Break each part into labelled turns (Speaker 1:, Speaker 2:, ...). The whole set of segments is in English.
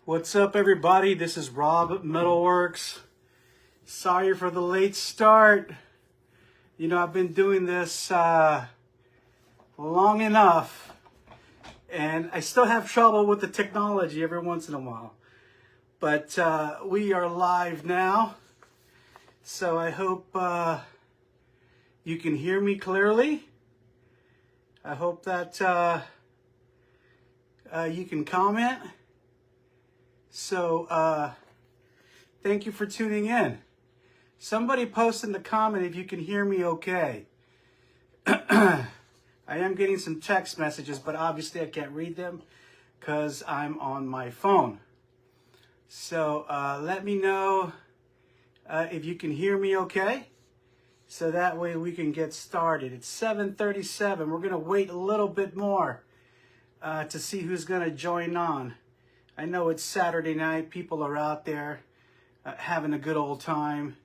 Speaker 1: What's up, everybody? This is Rob at MetalWorks. Sorry for the late start. You know, I've been doing this long enough, and I still have trouble with the technology every once in a while. But we are live now, so I hope you can hear me clearly. I hope that you can comment. So, thank you for tuning in. Somebody post in the comment if you can hear me okay. I am getting some text messages, but obviously I can't read them because I'm on my phone. So, let me know if you can hear me okay. So that way we can get started. It's 7:37. We're going to wait a little bit more to see who's going to join on. I know it's Saturday night. People are out there having a good old time.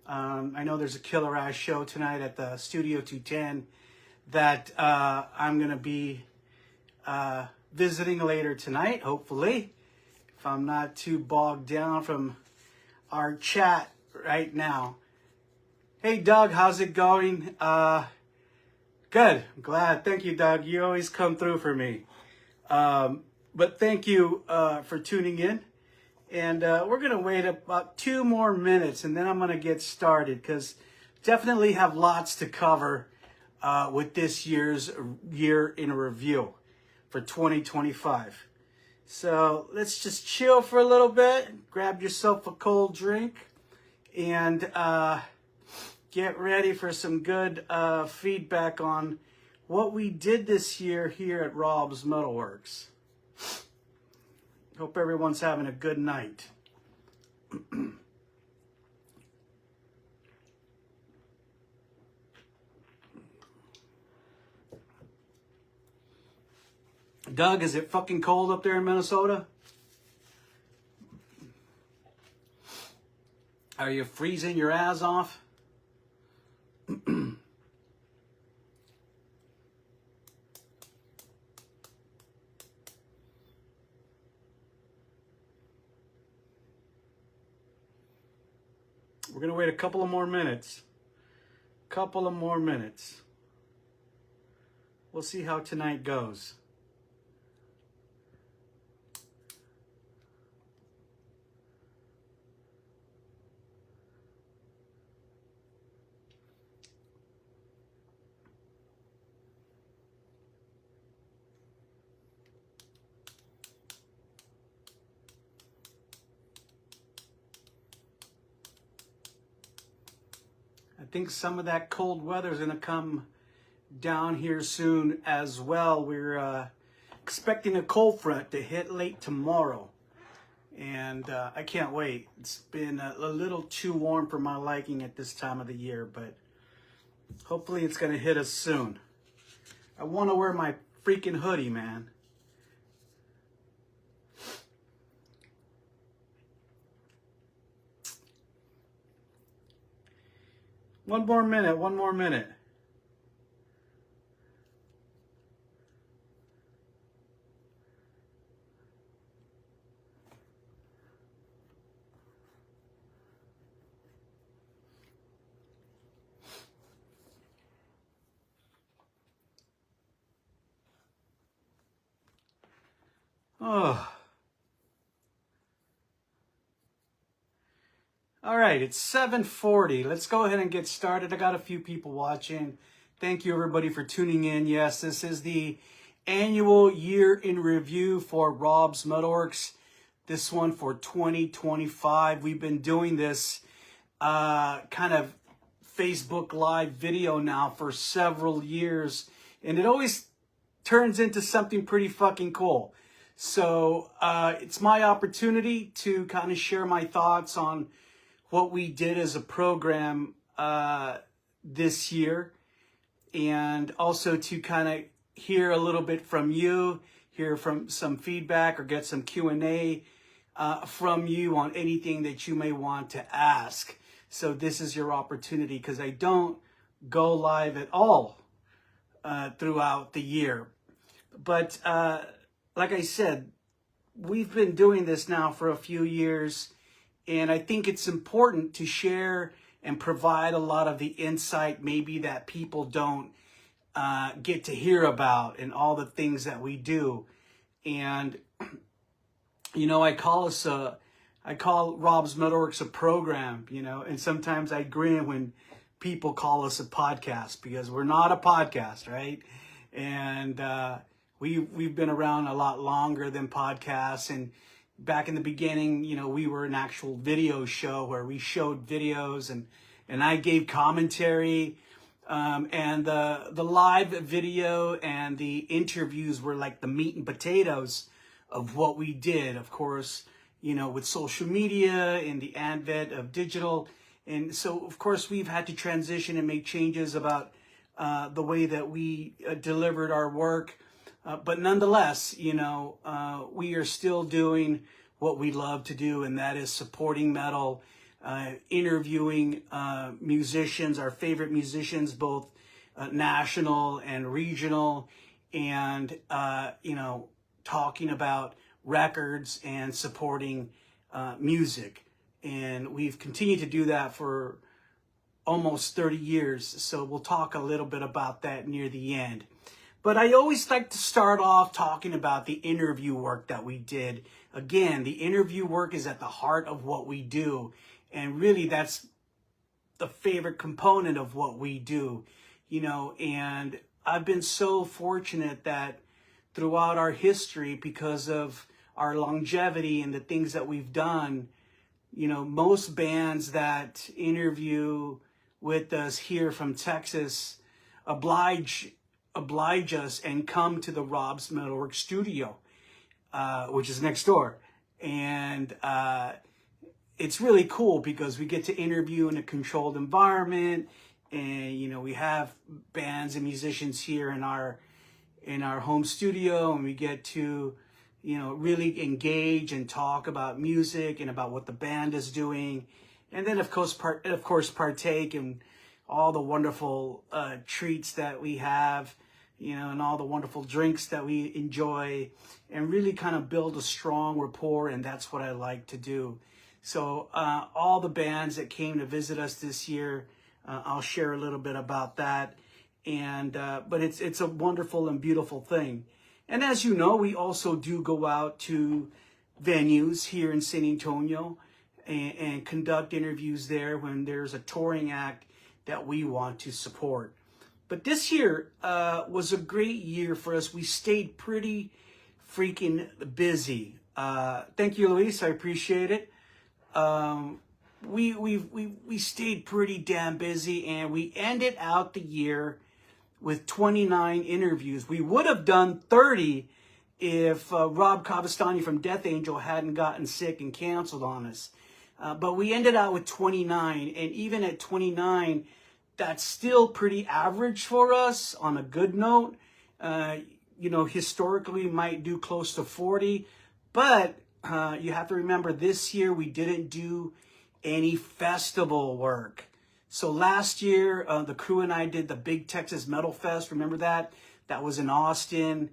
Speaker 1: I know there's a killer ass show tonight at the Studio 210 that I'm going to be visiting later tonight, hopefully, if I'm not too bogged down from our chat right now. Hey, Doug, how's it going? Good. I'm glad. Thank you, Doug. You always come through for me. But thank you for tuning in. And we're going to wait about 2 more minutes, and then I'm going to get started because definitely have lots to cover with this year's year in review for 2025. So let's just chill for a little bit, grab yourself a cold drink, and get ready for some good feedback on what we did this year here at Rob's MetalWorks. Hope everyone's having a good night. Doug, is it fucking cold up there in Minnesota? Are you freezing your ass off? We're going to wait a couple of more minutes. We'll see how tonight goes. I think some of that cold weather is going to come down here soon as well. We're expecting a cold front to hit late tomorrow. And I can't wait. It's been a little too warm for my liking at this time of the year, but hopefully it's going to hit us soon. I want to wear my freaking hoodie, man. One more minute. Oh. All right, it's 7:40. Let's go ahead and get started. I got a few people watching. Thank you, everybody, for tuning in. Yes, this is the annual year in review for Rob's MetalWorks. This one for 2025. We've been doing this kind of Facebook Live video now for several years, and it always turns into something pretty fucking cool. So it's my opportunity to kind of share my thoughts on what we did as a program this year, and also to kind of hear a little bit from you, hear from some feedback, or get some Q&A from you on anything that you may want to ask. So this is your opportunity, because I don't go live at all throughout the year. But like I said, we've been doing this now for a few years, and I think it's important to share and provide a lot of the insight maybe that people don't get to hear about, and all the things that we do. And you know, I call Rob's Metalworks a program, you know, and sometimes I grin when people call us a podcast, because we're not a podcast, right? And we've been around a lot longer than podcasts. And back in the beginning, you know, we were an actual video show where we showed videos, and I gave commentary. And the live video and the interviews were like the meat and potatoes of what we did. Of course, you know, with social media and the advent of digital. And so, of course, we've had to transition and make changes about the way that we delivered our work. But nonetheless, you know, we are still doing what we love to do, and that is supporting metal, interviewing musicians, our favorite musicians, both national and regional, and, you know, talking about records and supporting music. And we've continued to do that for almost 30 years. So we'll talk a little bit about that near the end. But I always like to start off talking about the interview work that we did. Again, the interview work is at the heart of what we do. And really, that's the favorite component of what we do, you know. And I've been so fortunate that throughout our history, because of our longevity and the things that we've done, you know, most bands that interview with us here from Texas oblige us and come to the Rob's Metalworks studio, which is next door. And it's really cool because we get to interview in a controlled environment, and, you know, we have bands and musicians here in our home studio, and we get to, you know, really engage and talk about music and about what the band is doing. And then of course partake in all the wonderful treats that we have, you know, and all the wonderful drinks that we enjoy, and really kind of build a strong rapport. And that's what I like to do. So all the bands that came to visit us this year, I'll share a little bit about that. And but it's a wonderful and beautiful thing. And as you know, we also do go out to venues here in San Antonio and conduct interviews there when there's a touring act that we want to support. But this year was a great year for us. We stayed pretty freaking busy. Thank you, Luis. I appreciate it. We stayed pretty damn busy, and we ended out the year with 29 interviews. We would have done 30 if Rob Cavastani from Death Angel hadn't gotten sick and canceled on us. But we ended out with 29, and even at 29, that's still pretty average for us on a good note. You know, historically we might do close to 40, but you have to remember this year we didn't do any festival work. So last year, the crew and I did the Big Texas Metal Fest. Remember that? That was in Austin.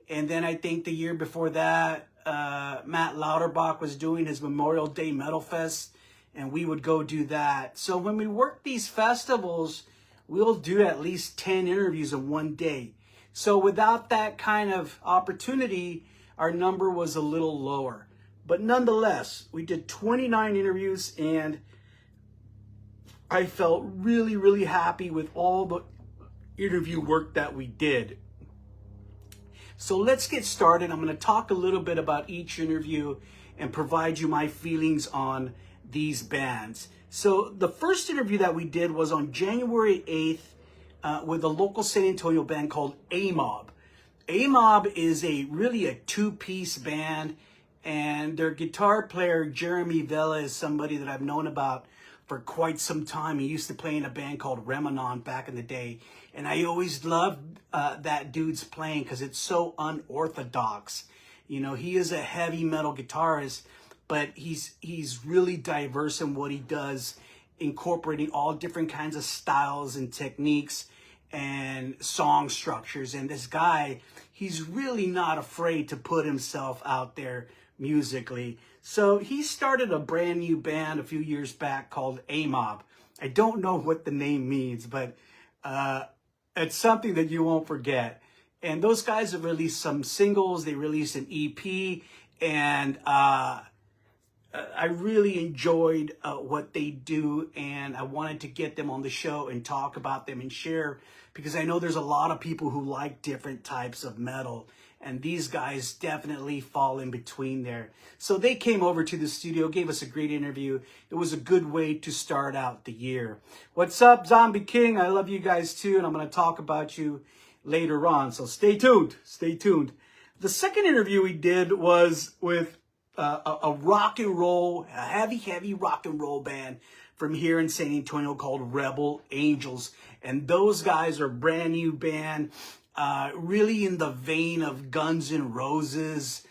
Speaker 1: And then I think the year before that, Matt Lauterbach was doing his Memorial Day Metal Fest, and we would go do that. So when we work these festivals, we'll do at least 10 interviews in one day. So without that kind of opportunity, our number was a little lower. But nonetheless, we did 29 interviews, and I felt really, really happy with all the interview work that we did. So let's get started. I'm going to talk a little bit about each interview and provide you my feelings on these bands. So the first interview that we did was on January 8th with a local San Antonio band called A-Mob. A-Mob is really a two-piece band, and their guitar player, Jeremy Vela, is somebody that I've known about for quite some time. He used to play in a band called Remanon back in the day. And I always loved that dude's playing because it's so unorthodox. You know, he is a heavy metal guitarist, but he's really diverse in what he does, incorporating all different kinds of styles and techniques and song structures. And this guy, he's really not afraid to put himself out there musically. So he started a brand new band a few years back called A-Mob. I don't know what the name means, but it's something that you won't forget. And those guys have released some singles. They released an EP, and I really enjoyed what they do, and I wanted to get them on the show and talk about them and share, because I know there's a lot of people who like different types of metal, and these guys definitely fall in between there. So they came over to the studio, gave us a great interview. It was a good way to start out the year. What's up, Zombie King? I love you guys too, and I'm going to talk about you later on, so stay tuned. Stay tuned. The second interview we did was with a rock and roll, a heavy rock and roll band from here in San Antonio called Rebel Angels. And those guys are a brand new band, really in the vein of Guns N' Roses,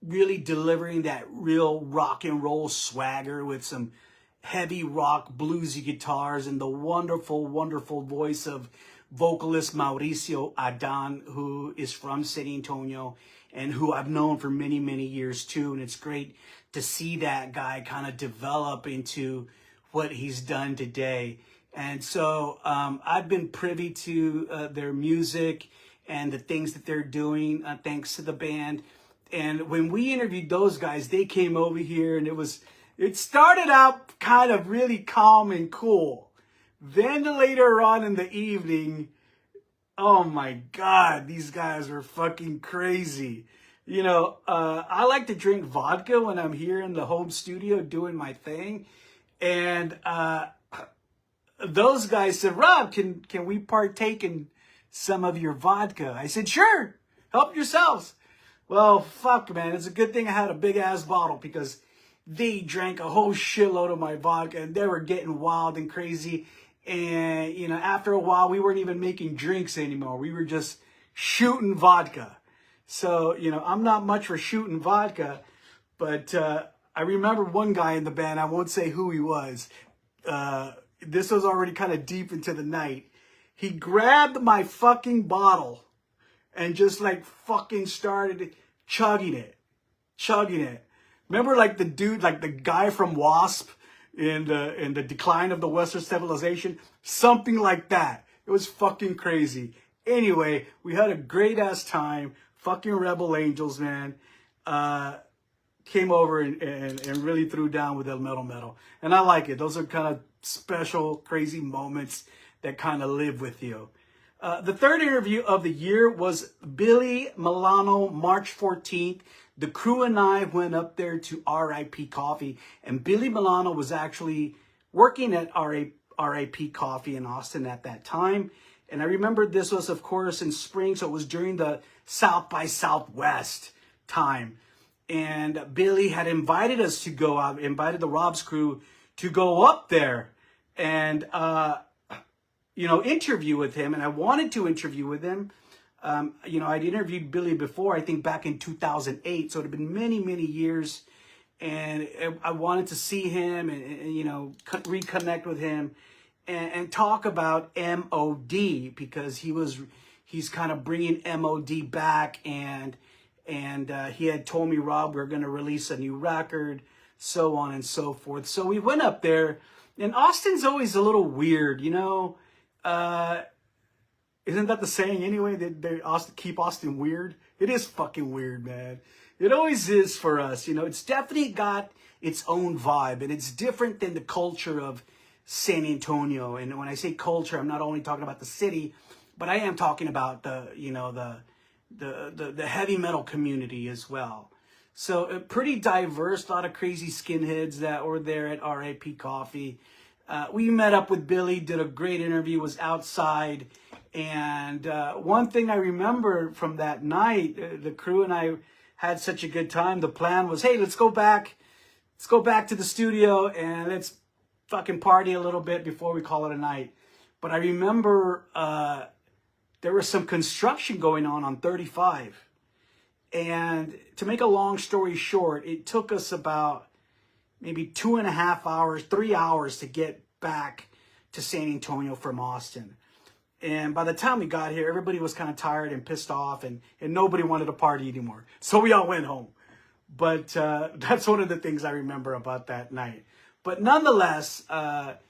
Speaker 1: really delivering that real rock and roll swagger with some heavy rock bluesy guitars and the wonderful, wonderful voice of vocalist Mauricio Adan, who is from San Antonio and who I've known for many, many years too. And it's great to see that guy kind of develop into what he's done today. And so I've been privy to their music and the things that they're doing thanks to the band. And when we interviewed those guys, they came over here, and it started out kind of really calm and cool. Then later on in the evening, oh my God, these guys were fucking crazy. You know, I like to drink vodka when I'm here in the home studio doing my thing. And those guys said, Rob, can we partake in some of your vodka? I said, sure, help yourselves. Well, fuck, man, it's a good thing I had a big ass bottle, because they drank a whole shitload of my vodka and they were getting wild and crazy. And, you know, after a while, we weren't even making drinks anymore. We were just shooting vodka. So, you know, I'm not much for shooting vodka, but I remember one guy in the band, I won't say who he was. This was already kind of deep into the night. He grabbed my fucking bottle and just like fucking started chugging it. Remember like the dude, like the guy from Wasp in the Decline of the Western Civilization? Something like that. It was fucking crazy. Anyway, we had a great ass time. Fucking Rebel Angels, man. Came over and really threw down with El Metal. And I like it. Those are kind of special, crazy moments that kind of live with you. The third interview of the year was Billy Milano, March 14th. The crew and I went up there to RIP Coffee, and Billy Milano was actually working at RIP Coffee in Austin at that time. And I remember this was, of course, in spring, so it was during the South by Southwest time. And Billy had invited us to go out, invited the Rob's crew to go up there and, you know, interview with him. And I wanted to interview with him. You know, I'd interviewed Billy before, I think back in 2008. So it had been many, many years. And I wanted to see him and you know, reconnect with him and talk about MOD, because he's kind of bringing MOD back. And he had told me, Rob, we're going to release a new record, so on and so forth. So we went up there, and Austin's always a little weird, you know. Isn't that the saying anyway? They keep Austin weird? It is fucking weird, man. It always is for us, you know. It's definitely got its own vibe, and it's different than the culture of San Antonio. And when I say culture, I'm not only talking about the city, but I am talking about the, you know, the heavy metal community as well. So pretty diverse, a lot of crazy skinheads that were there at RIP Coffee. We met up with Billy, did a great interview, was outside. And one thing I remember from that night, the crew and I had such a good time. The plan was, hey, let's go back to the studio and let's fucking party a little bit before we call it a night. But I remember there was some construction going on 35. And to make a long story short, it took us about maybe 2.5 hours, 3 hours to get back to San Antonio from Austin. And by the time we got here, everybody was kind of tired and pissed off, and nobody wanted to party anymore. So we all went home. But that's one of the things I remember about that night. But nonetheless, that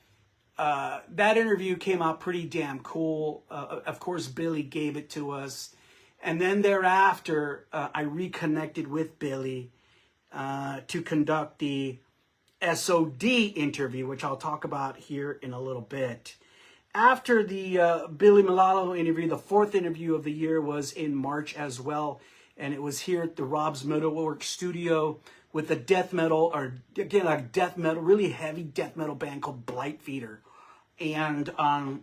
Speaker 1: interview came out pretty damn cool. Of course, Billy gave it to us. And then thereafter, I reconnected with Billy to conduct the SOD interview, which I'll talk about here in a little bit. After the Billy Milano interview, the fourth interview of the year was in March as well. And it was here at the Rob's MetalWorks studio with a death metal, or again, a death metal, really heavy death metal band called Blightfeeder. And I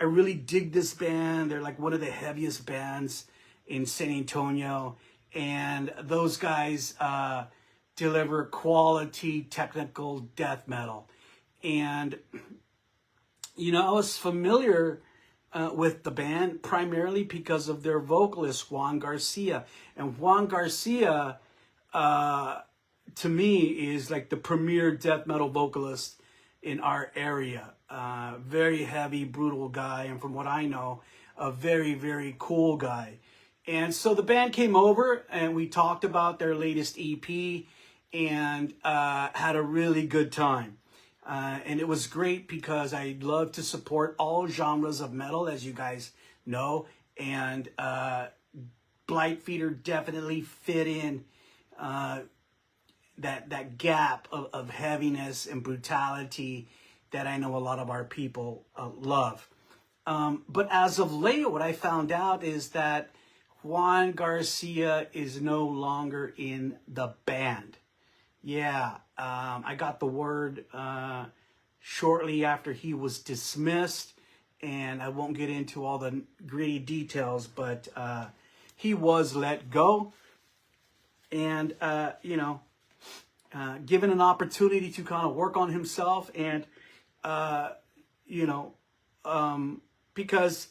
Speaker 1: really dig this band. They're like one of the heaviest bands in San Antonio. And those guys deliver quality technical death metal. And you know, I was familiar with the band primarily because of their vocalist, Juan Garcia. And Juan Garcia, to me, is like the premier death metal vocalist in our area. Very heavy, brutal guy. And from what I know, a very, very cool guy. And so the band came over and we talked about their latest EP and had a really good time. And it was great because I love to support all genres of metal, as you guys know. And Blightfeeder definitely fit in that gap of heaviness and brutality that I know a lot of our people love. But as of late, what I found out is that Juan Garcia is no longer in the band. Yeah, I got the word shortly after he was dismissed, and I won't get into all the gritty details, but he was let go, and given an opportunity to kind of work on himself, and because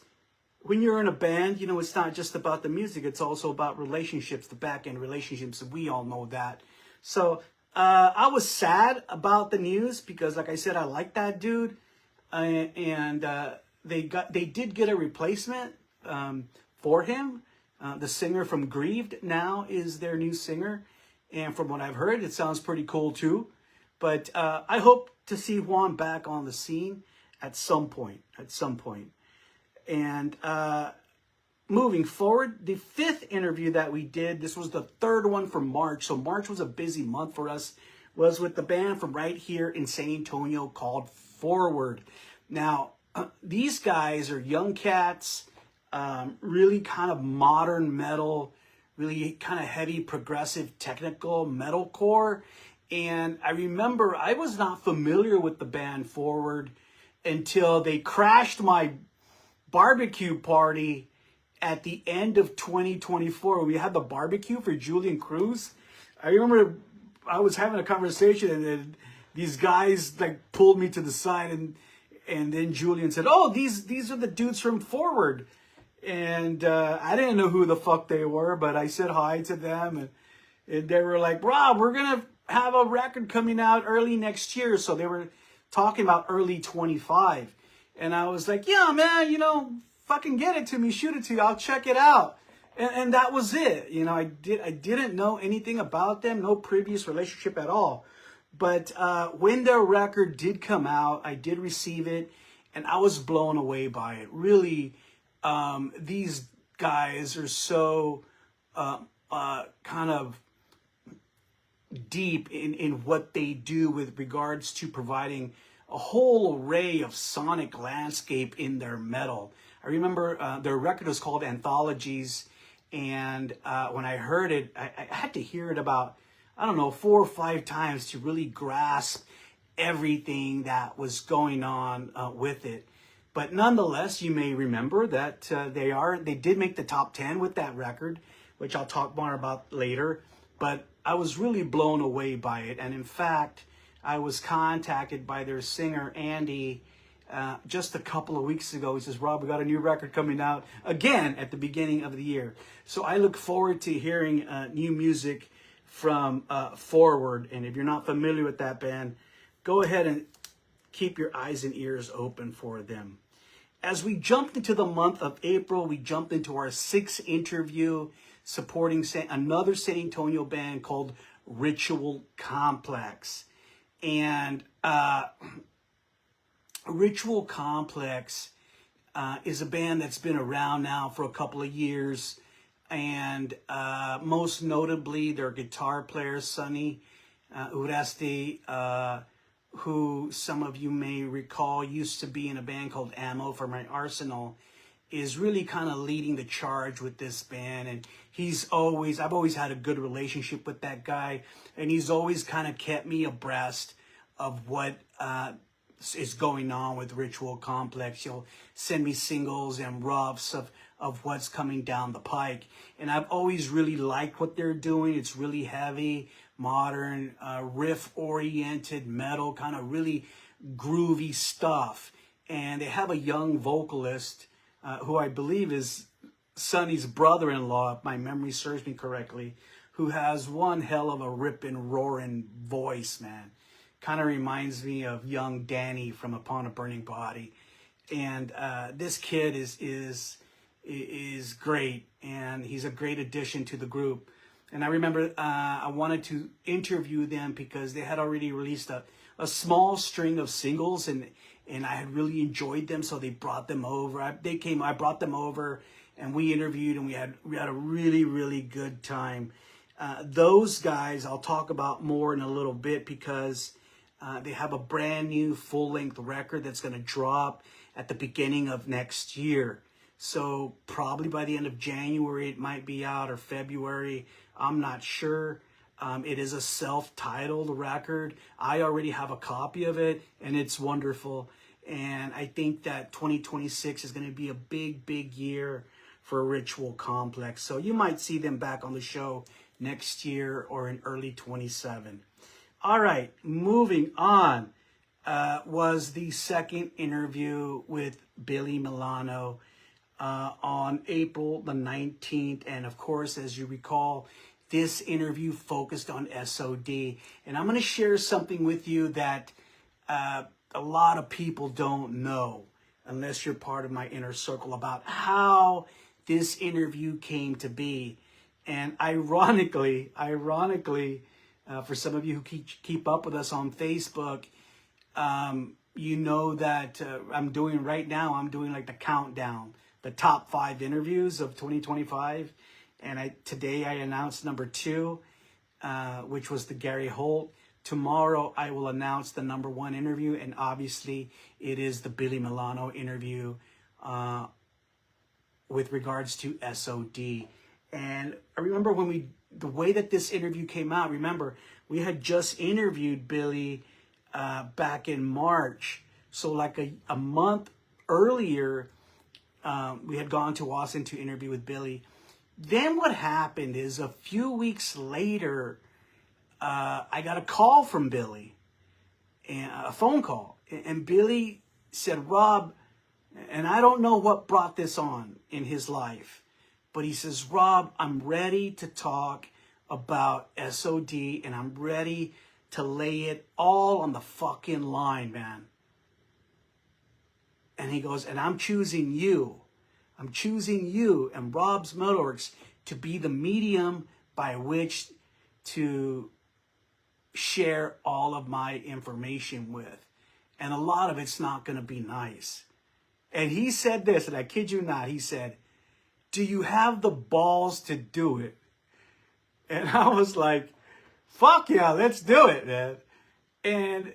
Speaker 1: when you're in a band, it's not just about the music, it's also about relationships, the back end relationships, and we all know that. So I was sad about the news because, like I said, I like that dude, and they did get a replacement for him. The singer from Grieved now is their new singer, and from what I've heard, it sounds pretty cool too. But I hope to see Juan back on the scene at some point. And moving forward, the fifth interview that we did, this was the third one for March. So March was a busy month for us, was with the band from right here in San Antonio called Forward. Now, these guys are young cats, really kind of modern metal, really kind of heavy, progressive, technical metalcore. And I remember I was not familiar with the band Forward until they crashed my barbecue party at the end of 2024, when we had the barbecue for Julian Cruz. I remember I was having a conversation, and then these guys like pulled me to the side, and then Julian said, "Oh, these are the dudes from Forward," and I didn't know who the fuck they were, but I said hi to them, and they were like, "Rob, we're gonna have a record coming out early next year." So they were talking about early 25, and I was like, "Yeah, man, fucking get it to me, shoot it to you, I'll check it out." And that was it. I didn't know anything about them, no previous relationship at all. But when their record did come out, I did receive it, and I was blown away by it. Really, these guys are so kind of deep in what they do with regards to providing a whole array of sonic landscape in their metal. I remember their record was called Anthologies, and when I heard it, I had to hear it about, 4 or 5 times to really grasp everything that was going on with it. But nonetheless, you may remember that they did make the top 10 with that record, which I'll talk more about later. But I was really blown away by it. And in fact, I was contacted by their singer, Andy, just a couple of weeks ago. He says, "Rob, we got a new record coming out again at the beginning of the year." So I look forward to hearing new music from Forward. And if you're not familiar with that band, go ahead and keep your eyes and ears open for them. as we jumped into the month of April, we jumped into our 6th interview supporting another San Antonio band called Ritual Complex. And Ritual Complex is a band that's been around now for a couple of years. And most notably, their guitar player, Sonny Uresti, who some of you may recall used to be in a band called Ammo for My Arsenal, is really kind of leading the charge with this band. And I've always had a good relationship with that guy, and he's always kind of kept me abreast of what is going on with Ritual Complex. He'll send me singles and roughs of what's coming down the pike. And I've always really liked what they're doing. It's really heavy, modern, riff-oriented metal, kind of really groovy stuff. And they have a young vocalist who I believe is Sonny's brother-in-law, if my memory serves me correctly, who has one hell of a ripping, roaring voice, man. Kind of reminds me of young Danny from Upon a Burning Body. And this kid is great, and he's a great addition to the group. And I remember I wanted to interview them because they had already released a small string of singles, and I had really enjoyed them, so they brought them over. I brought them over, and we interviewed, and we had a really, really good time. Those guys I'll talk about more in a little bit because they have a brand new full-length record that's going to drop at the beginning of next year. So probably by the end of January, it might be out, or February. I'm not sure. It is a self-titled record. I already have a copy of it, and it's wonderful. And I think that 2026 is going to be a big, big year for Ritual Complex. So you might see them back on the show next year or in early 27. All right, moving on was the second interview with Billy Milano on April the 19th. And of course, as you recall, this interview focused on SOD. And I'm going to share something with you that a lot of people don't know, unless you're part of my inner circle, about how this interview came to be. And ironically, for some of you who keep up with us on Facebook, you know that I'm doing like the countdown, the top 5 interviews of 2025. And today I announced number 2, which was the Gary Holt. Tomorrow I will announce the number 1 interview, and obviously it is the Billy Milano interview with regards to SOD. And I remember the way that this interview came out, remember, we had just interviewed Billy back in March. So like a month earlier, we had gone to Austin to interview with Billy. Then what happened is a few weeks later, I got a call from Billy, a phone call. And Billy said, Rob, and I don't know what brought this on in his life, but he says, Rob, I'm ready to talk about SOD, and I'm ready to lay it all on the fucking line, man. And he goes, and I'm choosing you and Rob's MetalWorks to be the medium by which to share all of my information with. And a lot of it's not going to be nice. And he said this, and I kid you not, he said, do you have the balls to do it? And I was like, fuck yeah, let's do it, man. And,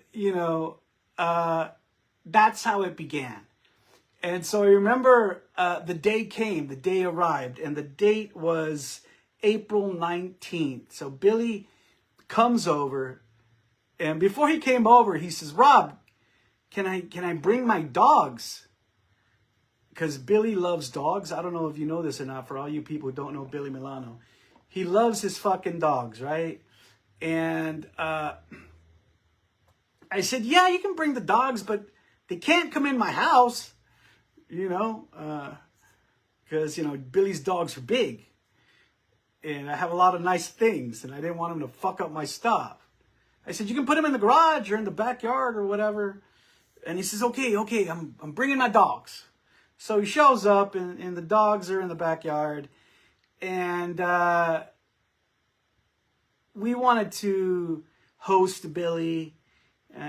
Speaker 1: that's how it began. And so I remember the day arrived, and the date was April 19th. So Billy comes over, and before he came over, he says, Rob, can I bring my dogs? Because Billy loves dogs. I don't know if you know this or not, for all you people who don't know Billy Milano. He loves his fucking dogs, right? And I said, yeah, you can bring the dogs, but they can't come in my house, because, Billy's dogs are big. And I have a lot of nice things, and I didn't want him to fuck up my stuff. I said, you can put them in the garage or in the backyard or whatever. And he says, okay, I'm bringing my dogs. So he shows up, and the dogs are in the backyard, and we wanted to host Billy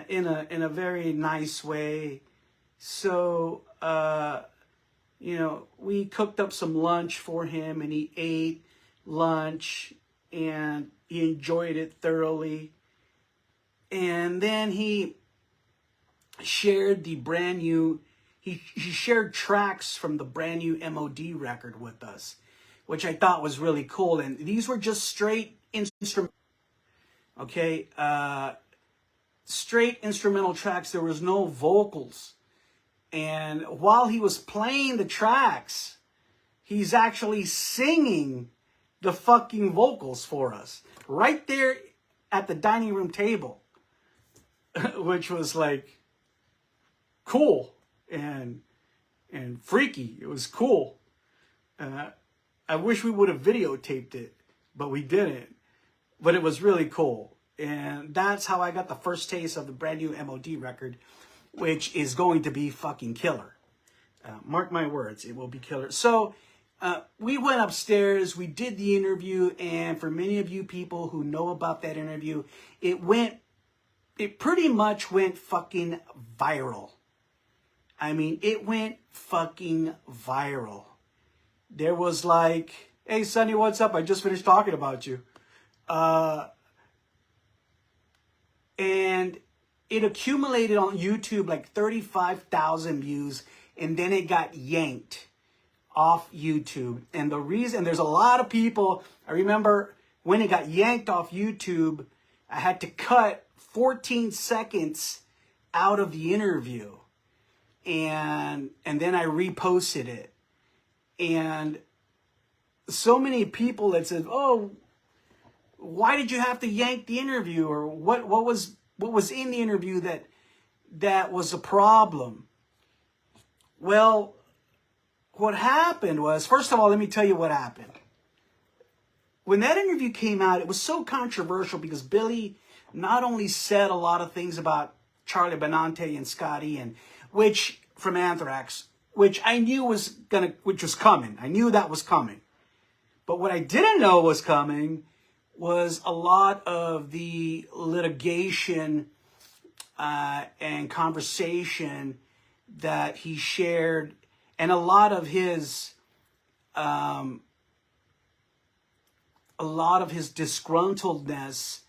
Speaker 1: in a very nice way. So you know, we cooked up some lunch for him, and he ate lunch, and he enjoyed it thoroughly. And then he shared the brand new, he shared tracks from the brand new MOD record with us, which I thought was really cool. And these were just straight instrumental, okay? Straight instrumental tracks. There was no vocals. And while he was playing the tracks, he's actually singing the fucking vocals for us right there at the dining room table, which was like cool and freaky. It was cool. I wish we would have videotaped it, but we didn't. But it was really cool. And that's how I got the first taste of the brand new MOD record, which is going to be fucking killer. Mark my words, it will be killer. So we went upstairs, we did the interview, and for many of you people who know about that interview, it pretty much went fucking viral. I mean, it went fucking viral. There was like, hey, Sonny, what's up? I just finished talking about you. And it accumulated on YouTube like 35,000 views, and then it got yanked off YouTube. And the reason, there's a lot of people, I remember when it got yanked off YouTube, I had to cut 14 seconds out of the interview. And then I reposted it. And so many people that said, oh, why did you have to yank the interview? Or what was in the interview that was a problem? Well, what happened was, first of all, let me tell you what happened. When that interview came out, it was so controversial because Billy not only said a lot of things about Charlie Benante and Scotty, and which from Anthrax, which I knew was coming. I knew that was coming. But what I didn't know was coming was a lot of the litigation and conversation that he shared, and a lot of his disgruntledness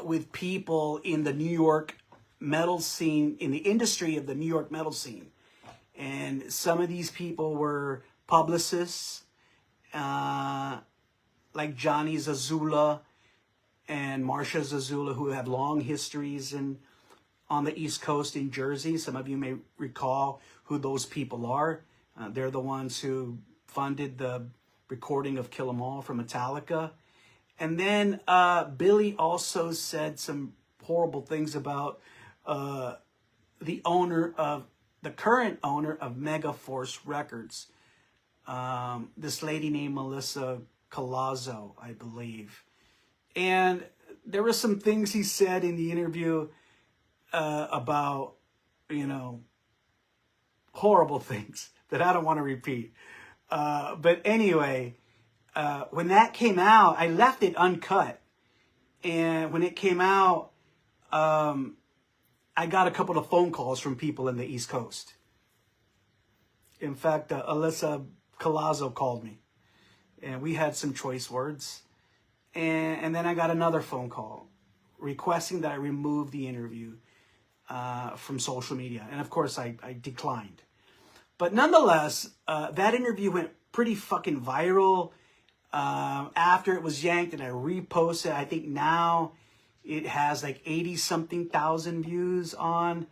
Speaker 1: with people in the New York metal scene, in the industry of the New York metal scene. And some of these people were publicists, like Johnny Zazula and Marcia Zazula, who have long histories on the East Coast in Jersey. Some of you may recall who those people are. They're the ones who funded the recording of Kill 'Em All from Metallica. And then Billy also said some horrible things about the current owner of Megaforce Records. This lady named Melissa Colazzo, I believe. And there were some things he said in the interview about, horrible things that I don't want to repeat. But anyway, when that came out, I left it uncut. And when it came out, I got a couple of phone calls from people in the East Coast. In fact, Alyssa Colazzo called me, and we had some choice words. And then I got another phone call requesting that I remove the interview from social media. And of course, I declined. But nonetheless, that interview went pretty fucking viral after it was yanked, and I reposted. I think now it has like 80-something thousand views on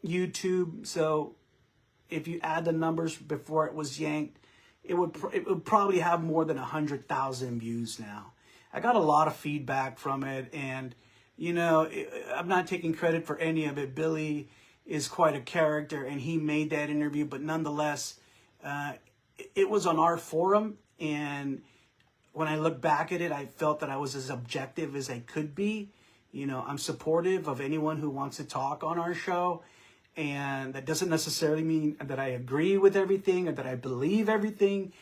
Speaker 1: YouTube. So if you add the numbers before it was yanked, it would probably have more than 100,000 views now. I got a lot of feedback from it, and I'm not taking credit for any of it. Billy is quite a character, and he made that interview, but nonetheless, it was on our forum, and when I look back at it, I felt that I was as objective as I could be. I'm supportive of anyone who wants to talk on our show, And that doesn't necessarily mean that I agree with everything or that I believe everything.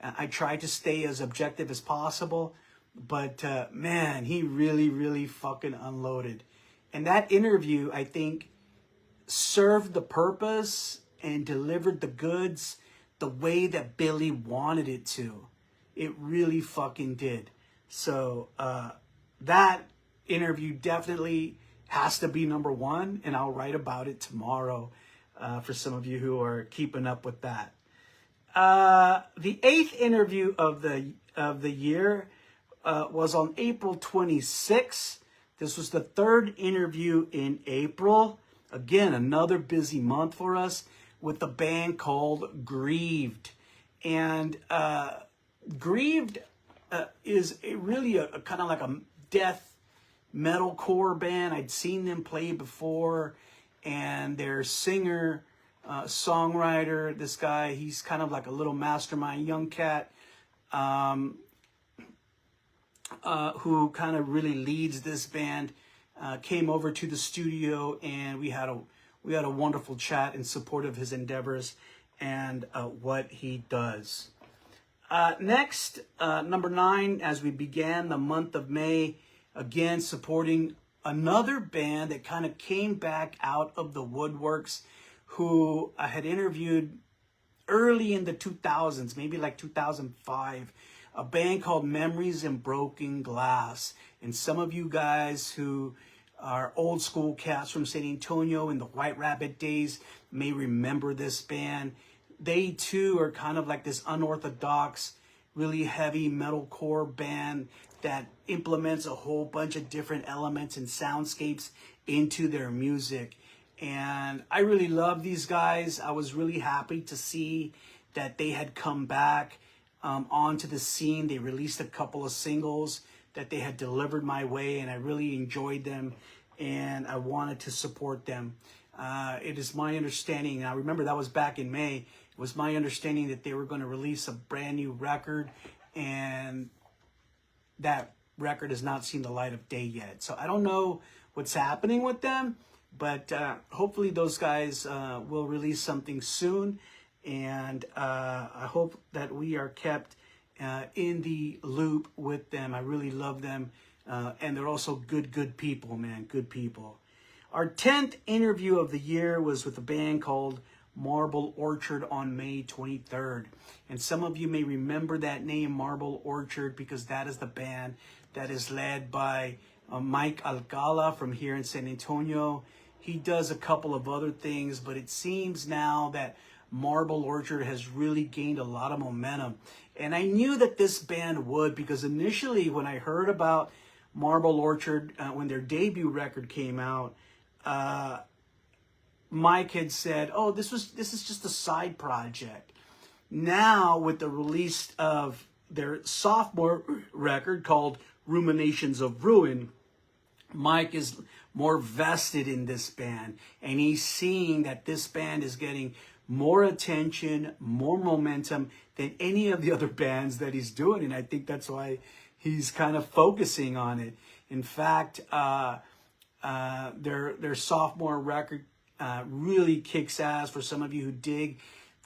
Speaker 1: I try to stay as objective as possible. But man, he really, really fucking unloaded. And that interview, I think, served the purpose and delivered the goods the way that Billy wanted it to. It really fucking did. So that interview definitely has to be number one, and I'll write about it tomorrow for some of you who are keeping up with that. The 8th interview of the year was on April 26th. This was the 3rd interview in April. Again, another busy month for us with a band called Grieved. And Grieved is really a kind of like a death metalcore band. I'd seen them play before, and their singer, songwriter, this guy, he's kind of like a little mastermind, young cat, who kind of really leads this band, came over to the studio, and we had a wonderful chat in support of his endeavors and what he does. Next, number 9, as we began the month of May, again supporting another band that kind of came back out of the woodworks, who I had interviewed early in the 2000s, maybe like 2005, a band called Memories in Broken Glass. And some of you guys who are old school cats from San Antonio in the White Rabbit days may remember this band. They too are kind of like this unorthodox, really heavy metalcore band that implements a whole bunch of different elements and soundscapes into their music. And I really love these guys. I was really happy to see that they had come back onto the scene. They released a couple of singles that they had delivered my way, and I really enjoyed them, and I wanted to support them. It is my understanding, and I remember that was back in May, it was my understanding that they were going to release a brand new record, and that record has not seen the light of day yet. So I don't know what's happening with them, but hopefully those guys will release something soon. And I hope that we are kept in the loop with them. I really love them. And they're also good people, man. Good people. Our 10th interview of the year was with a band called Marble Orchard on May 23rd. And some of you may remember that name, Marble Orchard, because that is the band that is led by Mike Alcala from here in San Antonio. He does a couple of other things, but it seems now that Marble Orchard has really gained a lot of momentum. And I knew that this band would, because initially when I heard about Marble Orchard, when their debut record came out, Mike had said, oh, this is just a side project. Now, with the release of their sophomore record called Ruminations of Ruin, Mike is more vested in this band, and he's seeing that this band is getting more attention, more momentum than any of the other bands that he's doing, and I think that's why he's kind of focusing on it. In fact, their sophomore record really kicks ass. For some of you who dig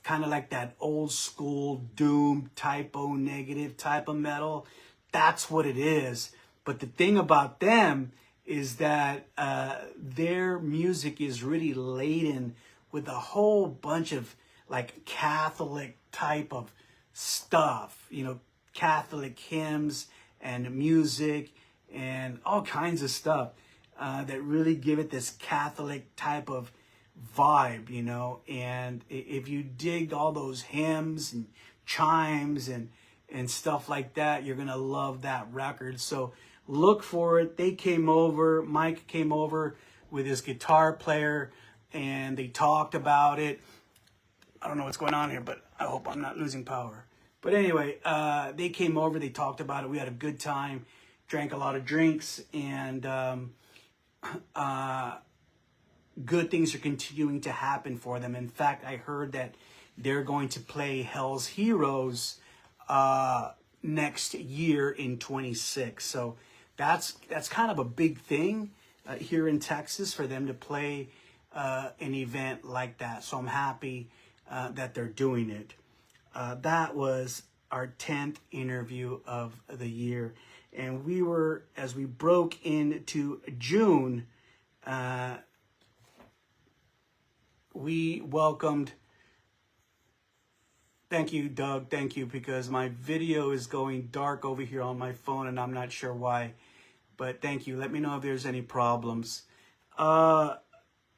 Speaker 1: kind of like that old school doom, typo negative type of metal, that's what it is. But the thing about them is that their music is really laden with a whole bunch of like Catholic type of stuff, you know, Catholic hymns and music and all kinds of stuff that really give it this Catholic type of vibe, you know. And if you dig all those hymns and chimes and stuff like that, you're gonna love that record. So look for it. They came over, Mike came over with his guitar player, and they talked about it. I don't know what's going on here, but I hope I'm not losing power. But anyway, they came over, they talked about it. We had a good time, drank a lot of drinks, and good things are continuing to happen for them. In fact, I heard that they're going to play Hell's Heroes next year in 26. So that's kind of a big thing here in Texas for them to play an event like that. So I'm happy that they're doing it. That was our 10th interview of the year. And we were, as we broke into June, we welcomed, thank you, Doug, thank you, because my video is going dark over here on my phone and I'm not sure why, but thank you. Let me know if there's any problems. Our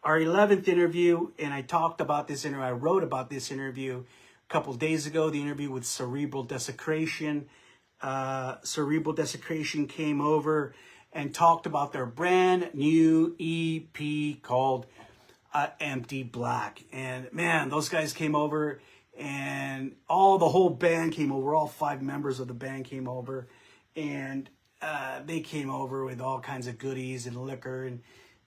Speaker 1: 11th interview, and I talked about this interview, I wrote about this interview a couple days ago, the interview with Cerebral Desecration. Cerebral Desecration came over and talked about their brand new EP called Empty Black. And man, those guys came over, and the whole band came over, all 5 members of the band came over, and they came over with all kinds of goodies and liquor, and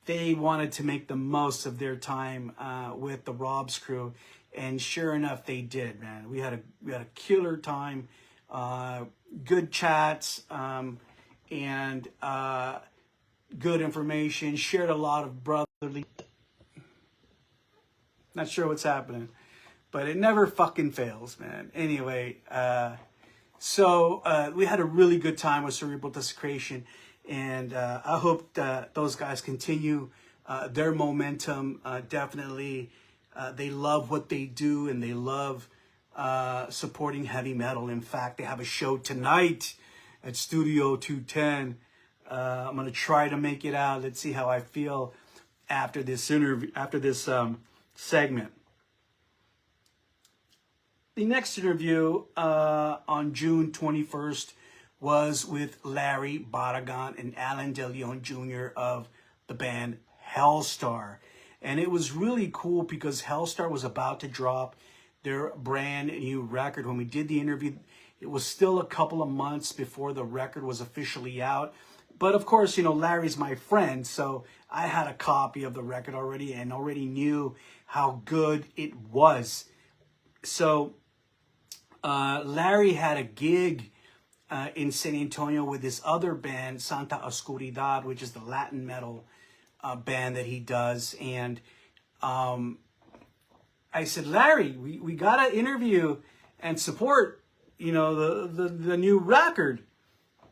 Speaker 1: they wanted to make the most of their time with the Rob's crew, and sure enough, they did. Man, we had a killer time, good chats, and good information. Shared a lot of brotherly. Not sure what's happening, but it never fucking fails, man. Anyway, so we had a really good time with Cerebral Desecration. And I hope that those guys continue their momentum. Definitely, they love what they do, and they love supporting heavy metal. In fact, they have a show tonight at Studio 210. I'm gonna try to make it out. Let's see how I feel after this interview, after this segment. The next interview on June 21st was with Larry Barragan and Alan DeLeon Jr. of the band Hellstar. And it was really cool because Hellstar was about to drop their brand new record. When we did the interview, it was still a couple of months before the record was officially out. But of course, you know, Larry's my friend, so I had a copy of the record already and already knew how good it was. So Larry had a gig in San Antonio with this other band, Santa Oscuridad, which is the Latin metal band that he does. And I said, Larry, we got to interview and support, you know, the new record.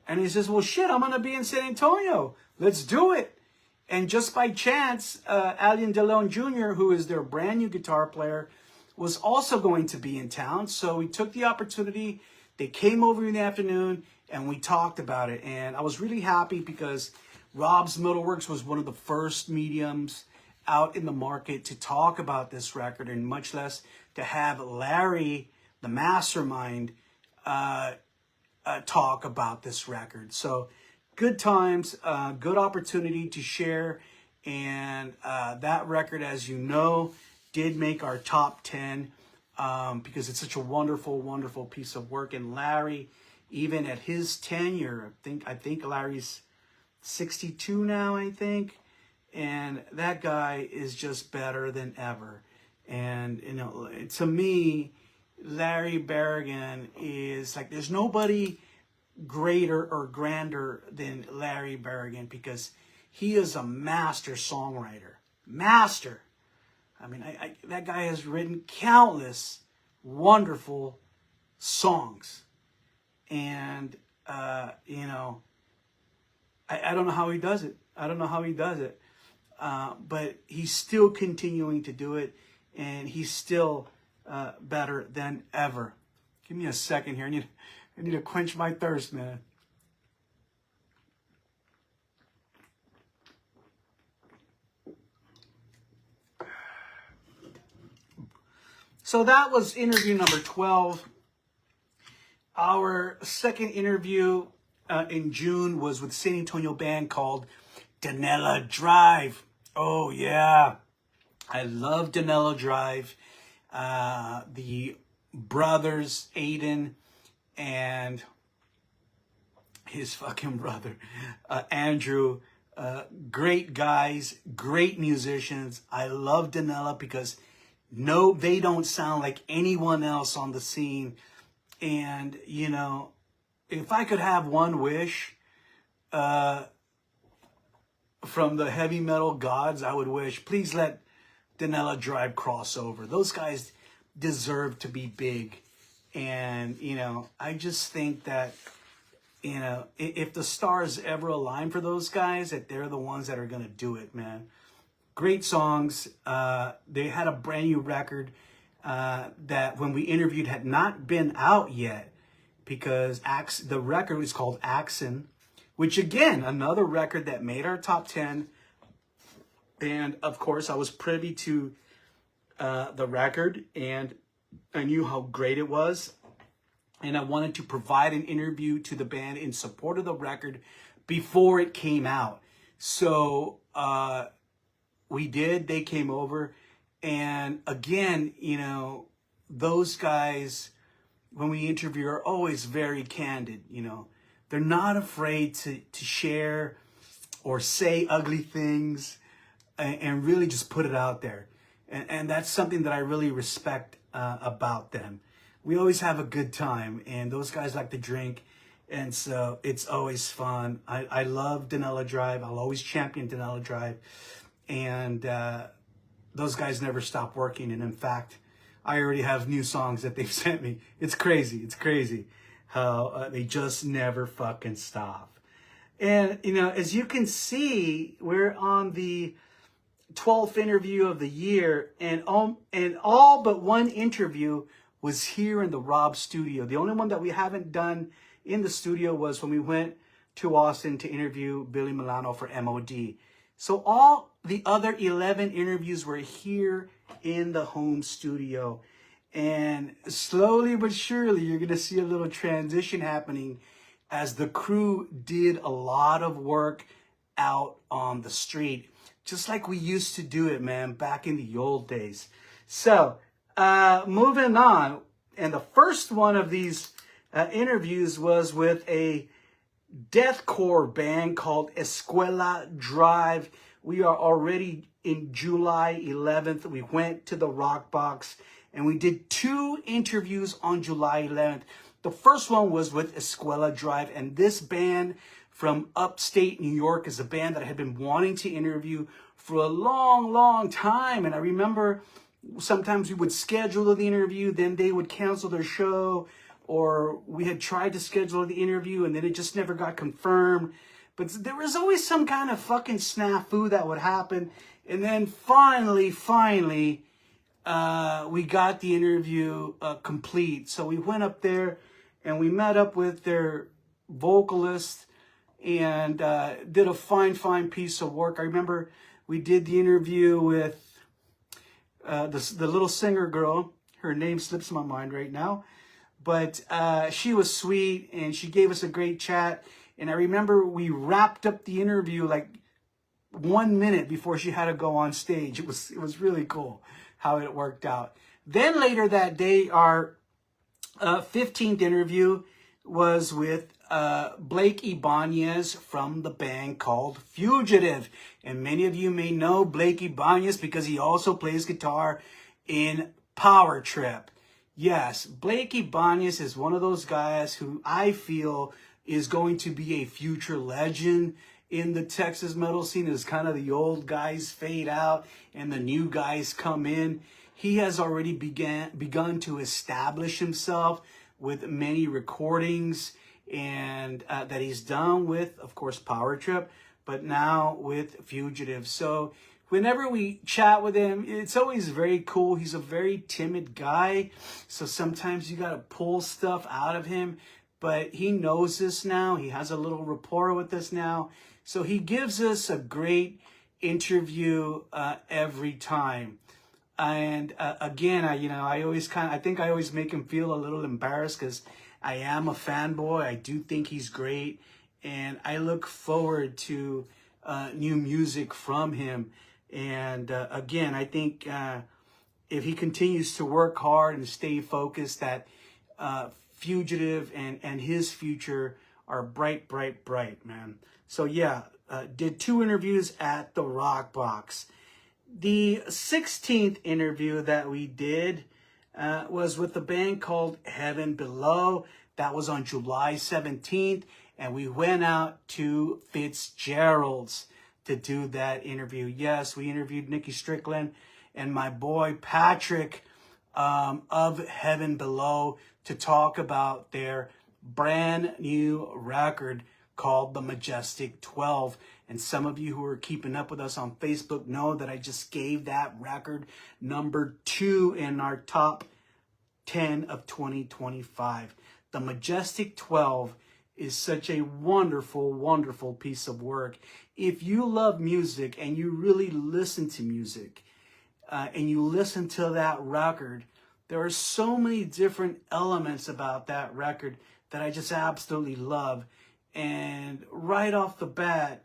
Speaker 1: And he says, well, shit, I'm going to be in San Antonio. Let's do it. And just by chance, Alan DeLeon Jr., who is their brand new guitar player, was also going to be in town. So we took the opportunity. They came over in the afternoon and we talked about it. And I was really happy because Rob's MetalWorks was one of the first mediums out in the market to talk about this record, and much less to have Larry, the mastermind, talk about this record. So good times, good opportunity to share. And that record, as you know, did make our top 10 because it's such a wonderful, wonderful piece of work. And Larry, even at his tenure, I think Larry's 62 now, I think. And that guy is just better than ever. And, you know, to me, Larry Barragan is like, there's nobody greater or grander than Larry Barragan because he is a master songwriter. Master. I mean, that guy has written countless wonderful songs. And, you know, I don't know how he does it. I don't know how he does it. But he's still continuing to do it. And he's still better than ever. Give me a second here. I need to quench my thirst, man. So that was interview number 12. Our second interview in June was with San Antonio band called Danella Drive. Oh, yeah. I love Danella Drive. The brothers, Aiden and his fucking brother, Andrew, great guys, great musicians. I love Danella because they don't sound like anyone else on the scene. And, you know, if I could have one wish from the heavy metal gods, I would wish, please let Danella Drive crossover. Those guys deserve to be big. And, you know, I just think that, you know, if the stars ever align for those guys, that they're the ones that are going to do it, man. Great songs. They had a brand new record that when we interviewed had not been out yet, because the record was called Axon, which again, another record that made our top 10. And of course, I was privy to the record, and I knew how great it was. And I wanted to provide an interview to the band in support of the record before it came out. So we did. They came over. And again, you know, those guys, when we interview, are always very candid. You know, they're not afraid to share or say ugly things and really just put it out there. And that's something that I really respect about them. We always have a good time, and those guys like to drink, and so it's always fun. I love Danella Drive. I'll always champion Danella Drive, and those guys never stop working. And in fact, I already have new songs that they've sent me. It's crazy. It's crazy how they just never fucking stop. And, you know, as you can see, we're on the 12th interview of the year, and all but one interview was here in the Rob studio. The only one that we haven't done in the studio was when we went to Austin to interview Billy Milano for MOD. So all the other 11 interviews were here in the home studio. And slowly but surely, you're going to see a little transition happening as the crew did a lot of work out on the street, just like we used to do it, man, back in the old days. So, moving on, and the first one of these interviews was with a deathcore band called Escuela Drive. We are already in July 11th. We went to the Rock Box, and we did 2 interviews on July 11th. The first one was with Escuela Drive, and this band from upstate New York is a band that I had been wanting to interview for a long, long time. And I remember sometimes we would schedule the interview, then they would cancel their show, or we had tried to schedule the interview and then it just never got confirmed. But there was always some kind of fucking snafu that would happen. And then finally, we got the interview complete. So we went up there and we met up with their vocalist and did a fine piece of work. I remember we did the interview with the little singer girl. Her name slips my mind right now. But she was sweet, and she gave us a great chat. And I remember we wrapped up the interview like 1 minute before she had to go on stage. It was really cool how it worked out. Then later that day, our 15th interview was with Blake Ibanez from the band called Fugitive. And many of you may know Blake Ibanez because he also plays guitar in Power Trip. Yes, Blake Ibanez is one of those guys who I feel is going to be a future legend in the Texas metal scene. As kind of the old guys fade out and the new guys come in, he has already begun to establish himself with many recordings and that he's done with, of course, Power Trip, but now with Fugitive. So whenever we chat with him, it's always very cool. He's a very timid guy, so sometimes you got to pull stuff out of him, but he knows this now. He has a little rapport with us now, so he gives us a great interview every time. And again, I think I always make him feel a little embarrassed because I am a fanboy. I do think he's great, and I look forward to new music from him. And again, I think if he continues to work hard and stay focused, that Fugitive and his future are bright, man. So yeah, did 2 interviews at the Rock Box. The 16th interview that we did was with a band called Heaven Below. That was on July 17th, and we went out to Fitzgerald's to do that interview. Yes, we interviewed Nikki Strickland, and my boy Patrick of Heaven Below to talk about their brand new record called The Majestic 12. And some of you who are keeping up with us on Facebook know that I just gave that record number 2 in our top 10 of 2025. The Majestic 12 is such a wonderful, wonderful piece of work. If you love music and you really listen to music, and you listen to that record, there are so many different elements about that record that I just absolutely love. And right off the bat,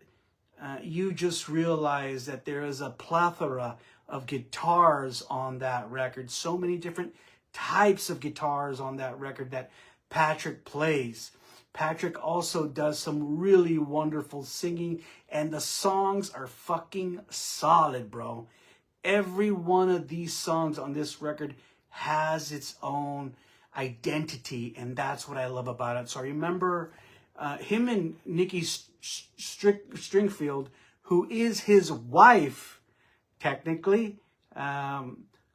Speaker 1: you just realize that there is a plethora of guitars on that record. So many different types of guitars on that record that Patrick plays. Patrick also does some really wonderful singing, and the songs are fucking solid, bro. Every one of these songs on this record has its own identity, and that's what I love about it. So I remember him and Nikki Stringfield, who is his wife, technically,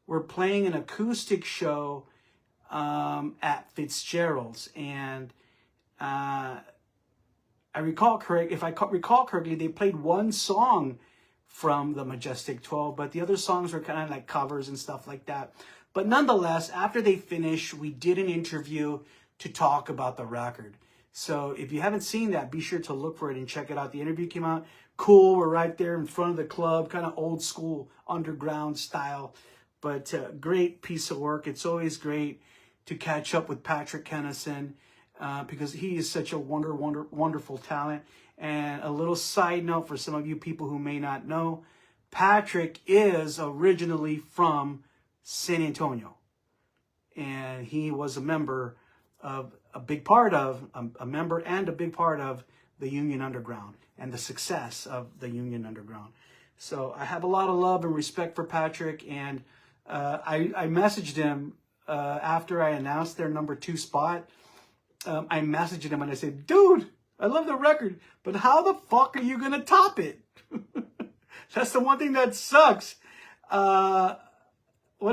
Speaker 1: were playing an acoustic show at Fitzgerald's, and I recall correct. If I recall correctly, they played one song from the Majestic 12, but the other songs were kind of like covers and stuff like that. But nonetheless, after they finished, we did an interview to talk about the record. So if you haven't seen that, be sure to look for it and check it out. The interview came out cool. We're right there in front of the club, kind of old school underground style, but great piece of work. It's always great to catch up with Patrick Kennison because he is such a wonderful talent. And a little side note for some of you people who may not know, Patrick is originally from San Antonio. And he was a member of, a member and a big part of the Union Underground and the success of the Union Underground. So I have a lot of love and respect for Patrick. And I messaged him after I announced their number 2 spot. I messaged him and I said, dude, I love the record, but how the fuck are you going to top it? That's the one thing that sucks. One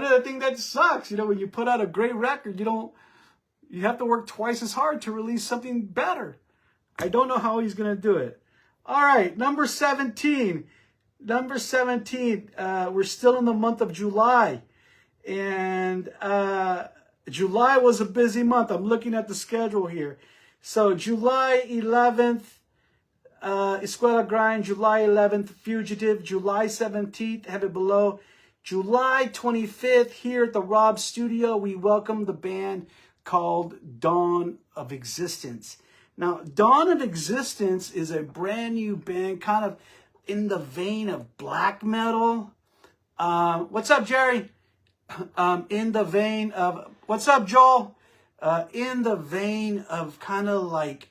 Speaker 1: of the things that sucks, you know, when you put out a great record, you have to work twice as hard to release something better. I don't know how he's going to do it. All right, number 17. Number 17, we're still in the month of July. And July was a busy month. I'm looking at the schedule here. So July 11th, Escuela Grind. July 11th, Fugitive. July 17th, Heaven Below. July 25th, here at the Rob Studio, we welcome the band called Dawn of Existence. Now, Dawn of Existence is a brand new band, kind of in the vein of black metal. What's up, Jerry? In the vein of, what's up, Joel? In the vein of kind of like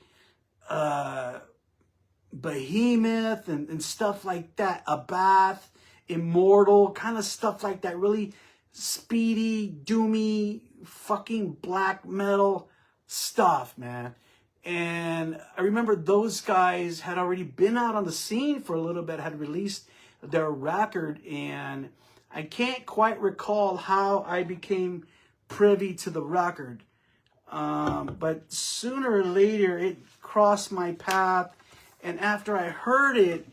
Speaker 1: Behemoth and stuff like that. Abath, Immortal, kind of stuff like that. Really speedy, doomy, fucking black metal stuff, man. And I remember those guys had already been out on the scene for a little bit, had released their record, and I can't quite recall how I became privy to the record. But sooner or later, it crossed my path. And after I heard it,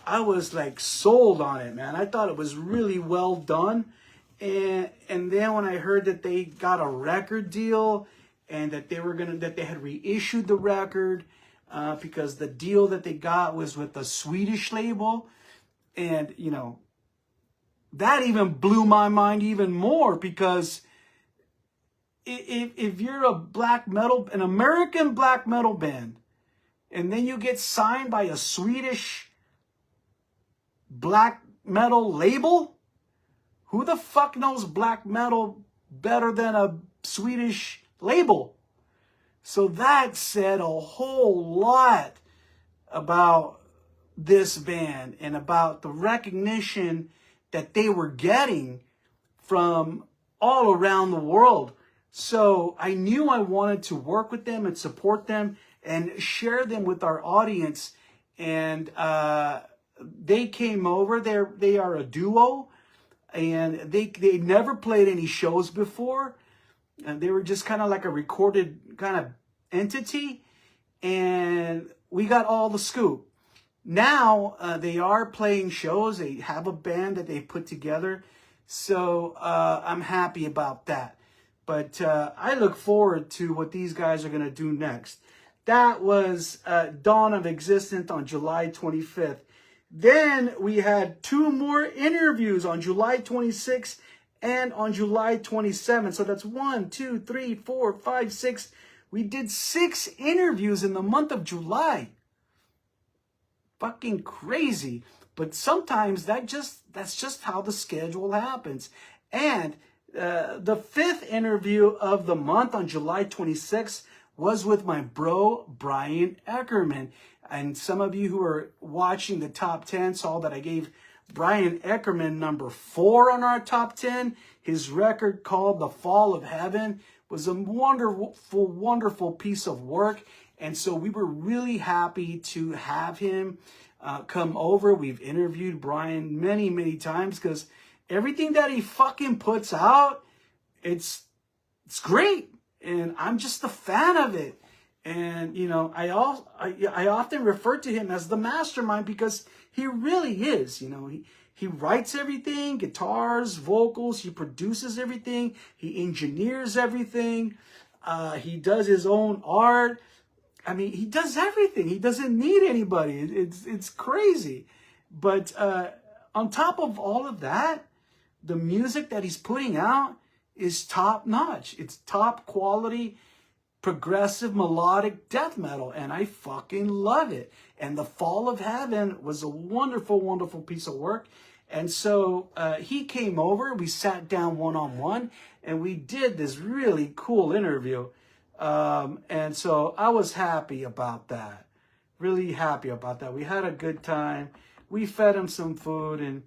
Speaker 1: I was like sold on it, man. I thought it was really well done. And then when I heard that they got a record deal and that they had reissued the record, because the deal that they got was with a Swedish label. And, you know, that even blew my mind even more, because if you're an American black metal band, and then you get signed by a Swedish black metal label, who the fuck knows black metal better than a Swedish label? So that said a whole lot about this band and about the recognition that they were getting from all around the world. So I knew I wanted to work with them and support them and share them with our audience. And they came over. They are a duo. and they never played any shows before, and they were just kind of like a recorded kind of entity, and we got all the scoop. Now they are playing shows. They have a band that they put together, so I'm happy about that. But I look forward to what these guys are going to do next. That was Dawn of Existence on July 25th. Then we had 2 more interviews on July 26th and on July 27th. So that's 1, 2, 3, 4, 5, 6. We did 6 interviews in the month of July. Fucking crazy. But sometimes that's just how the schedule happens. And the 5th interview of the month on July 26th was with my bro, Brian Eckerman. And some of you who are watching the top 10 saw that I gave Brian Eckerman number 4 on our top 10. His record called The Fall of Heaven was a wonderful, wonderful piece of work. And so we were really happy to have him come over. We've interviewed Brian many, many times because everything that he fucking puts out, it's great. And I'm just a fan of it. And, you know, I often refer to him as the mastermind because he really is. You know, he writes everything, guitars, vocals, he produces everything, he engineers everything, he does his own art. I mean, he does everything. He doesn't need anybody. It's crazy. But on top of all of that, the music that he's putting out is top notch. It's top quality, progressive, melodic death metal, and I fucking love it. And The Fall of Heaven was a wonderful, wonderful piece of work. And so he came over, we sat down one-on-one, and we did this really cool interview. And so I was happy about that. Really happy about that. We had a good time. We fed him some food,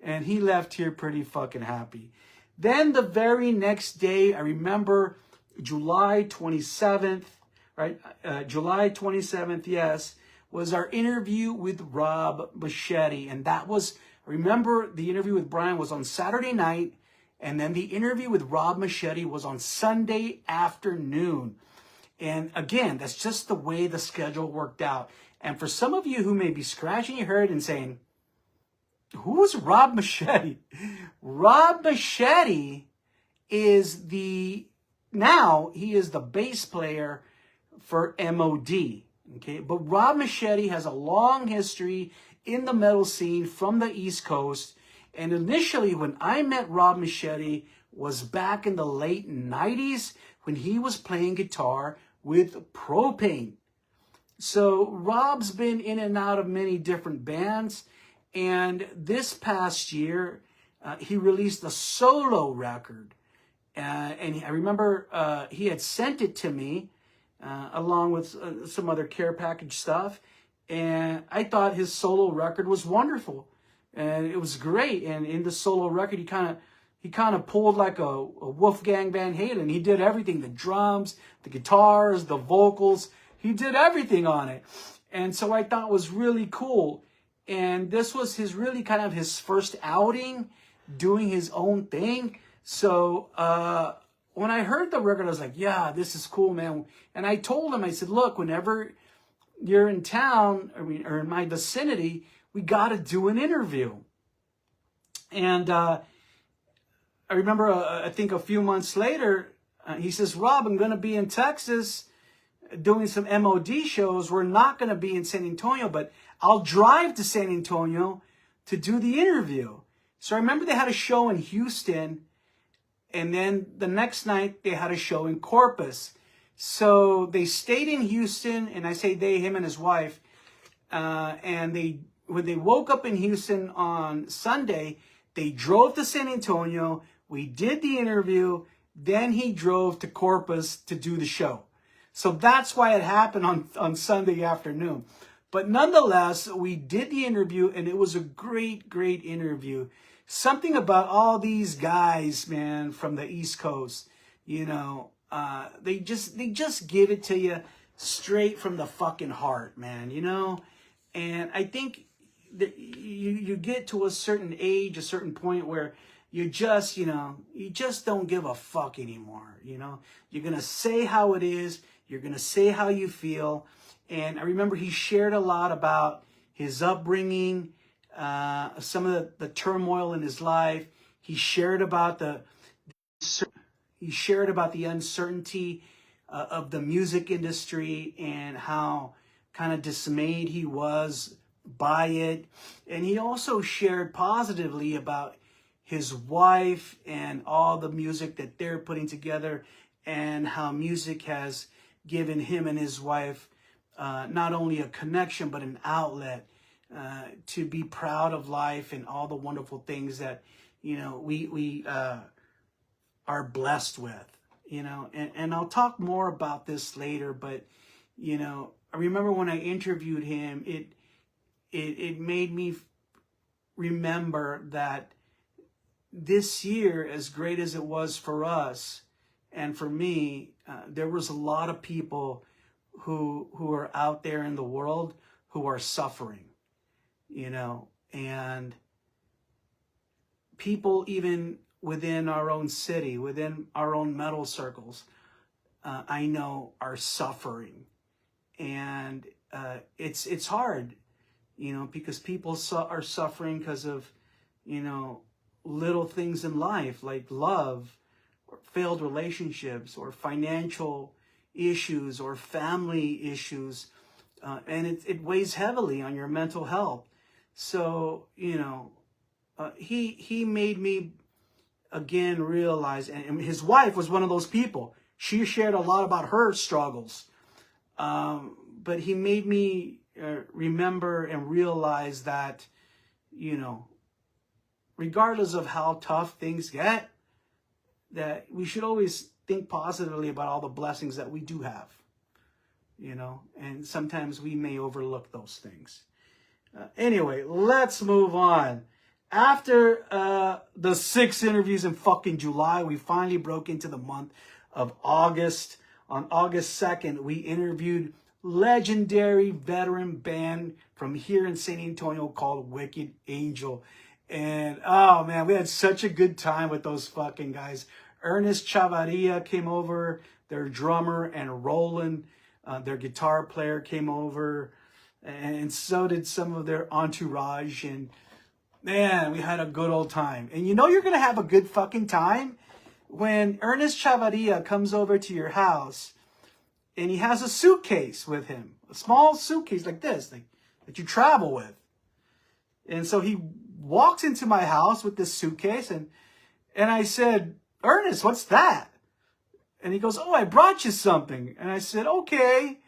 Speaker 1: and he left here pretty fucking happy. Then the very next day, I remember July 27th, right? July 27th, yes, was our interview with Rob Machete. And that was, remember, the interview with Brian was on Saturday night. And then the interview with Rob Machete was on Sunday afternoon. And again, that's just the way the schedule worked out. And for some of you who may be scratching your head and saying, who's Rob Machete? Rob Machete is now he is the bass player for MOD. Okay, but Rob Machete has a long history in the metal scene from the East Coast. And initially, when I met Rob Machete was back in the late 90s when he was playing guitar with Propane. So Rob's been in and out of many different bands. And this past year, he released a solo record. And I remember he had sent it to me along with some other care package stuff. And I thought his solo record was wonderful. And it was great. And in the solo record, he kind of pulled like a Wolfgang Van Halen. He did everything, the drums, the guitars, the vocals. He did everything on it. And so I thought it was really cool. And this was really kind of his first outing, doing his own thing. So when I heard the record, I was like, yeah, this is cool, man. And I told him, I said, look, whenever you're in town, or in my vicinity, we got to do an interview. And I remember, I think a few months later, he says, Rob, I'm going to be in Texas doing some MOD shows. We're not going to be in San Antonio, but I'll drive to San Antonio to do the interview. So I remember they had a show in Houston, and then the next night they had a show in Corpus. So they stayed in Houston, and I say they, him and his wife, and when they woke up in Houston on Sunday, they drove to San Antonio. We did the interview. Then he drove to Corpus to do the show. So that's why it happened on Sunday afternoon. But nonetheless, we did the interview, and it was a great, great interview. Something about all these guys, man, from the East Coast, you know, they just give it to you straight from the fucking heart, man, you know? And I think that you get to a certain age, a certain point where you just, you just don't give a fuck anymore. You're going to say how it is. You're going to say how you feel. And I remember he shared a lot about his upbringing, some of the turmoil in his life. He shared about the uncertainty of the music industry and how kind of dismayed he was by it. And he also shared positively about his wife and all the music that they're putting together, and how music has given him and his wife not only a connection but an outlet to be proud of life and all the wonderful things that we are blessed with. And I'll talk more about this later, but I remember when I interviewed him, it made me remember that this year, as great as it was for us and for me, there was a lot of people who are out there in the world who are suffering, and people even within our own city, within our own metal circles, I know are suffering. And it's hard, because people are suffering because of, little things in life like love or failed relationships or financial issues or family issues. And it weighs heavily on your mental health. So, he made me again realize, and his wife was one of those people. She shared a lot about her struggles. But he made me remember and realize that, regardless of how tough things get, that we should always think positively about all the blessings that we do have, and sometimes we may overlook those things. Anyway, let's move on. After the 6 interviews in fucking July, we finally broke into the month of August. On August 2nd, we interviewed legendary veteran band from here in San Antonio called Wicked Angel. And oh man, we had such a good time with those fucking guys. Ernest Chavarria came over, their drummer, and Roland, their guitar player, came over, and so did some of their entourage. And man, we had a good old time. And you're gonna have a good fucking time when Ernest Chavarria comes over to your house and he has a suitcase with him, a small suitcase like this, that you travel with. And so he walks into my house with this suitcase, and I said, Ernest, what's that? And he goes, oh, I brought you something. And I said, okay.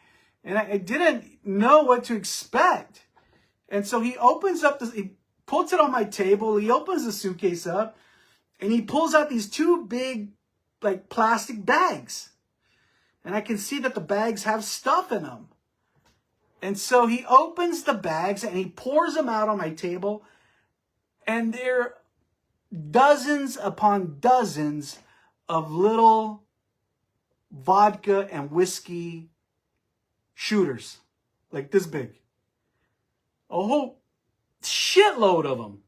Speaker 1: And I didn't know what to expect. And so he opens up he puts it on my table, he opens the suitcase up, and he pulls out these 2 big, plastic bags. And I can see that the bags have stuff in them. And so he opens the bags and he pours them out on my table. And there are dozens upon dozens of little vodka and whiskey shooters. Like this big. A whole shitload of them.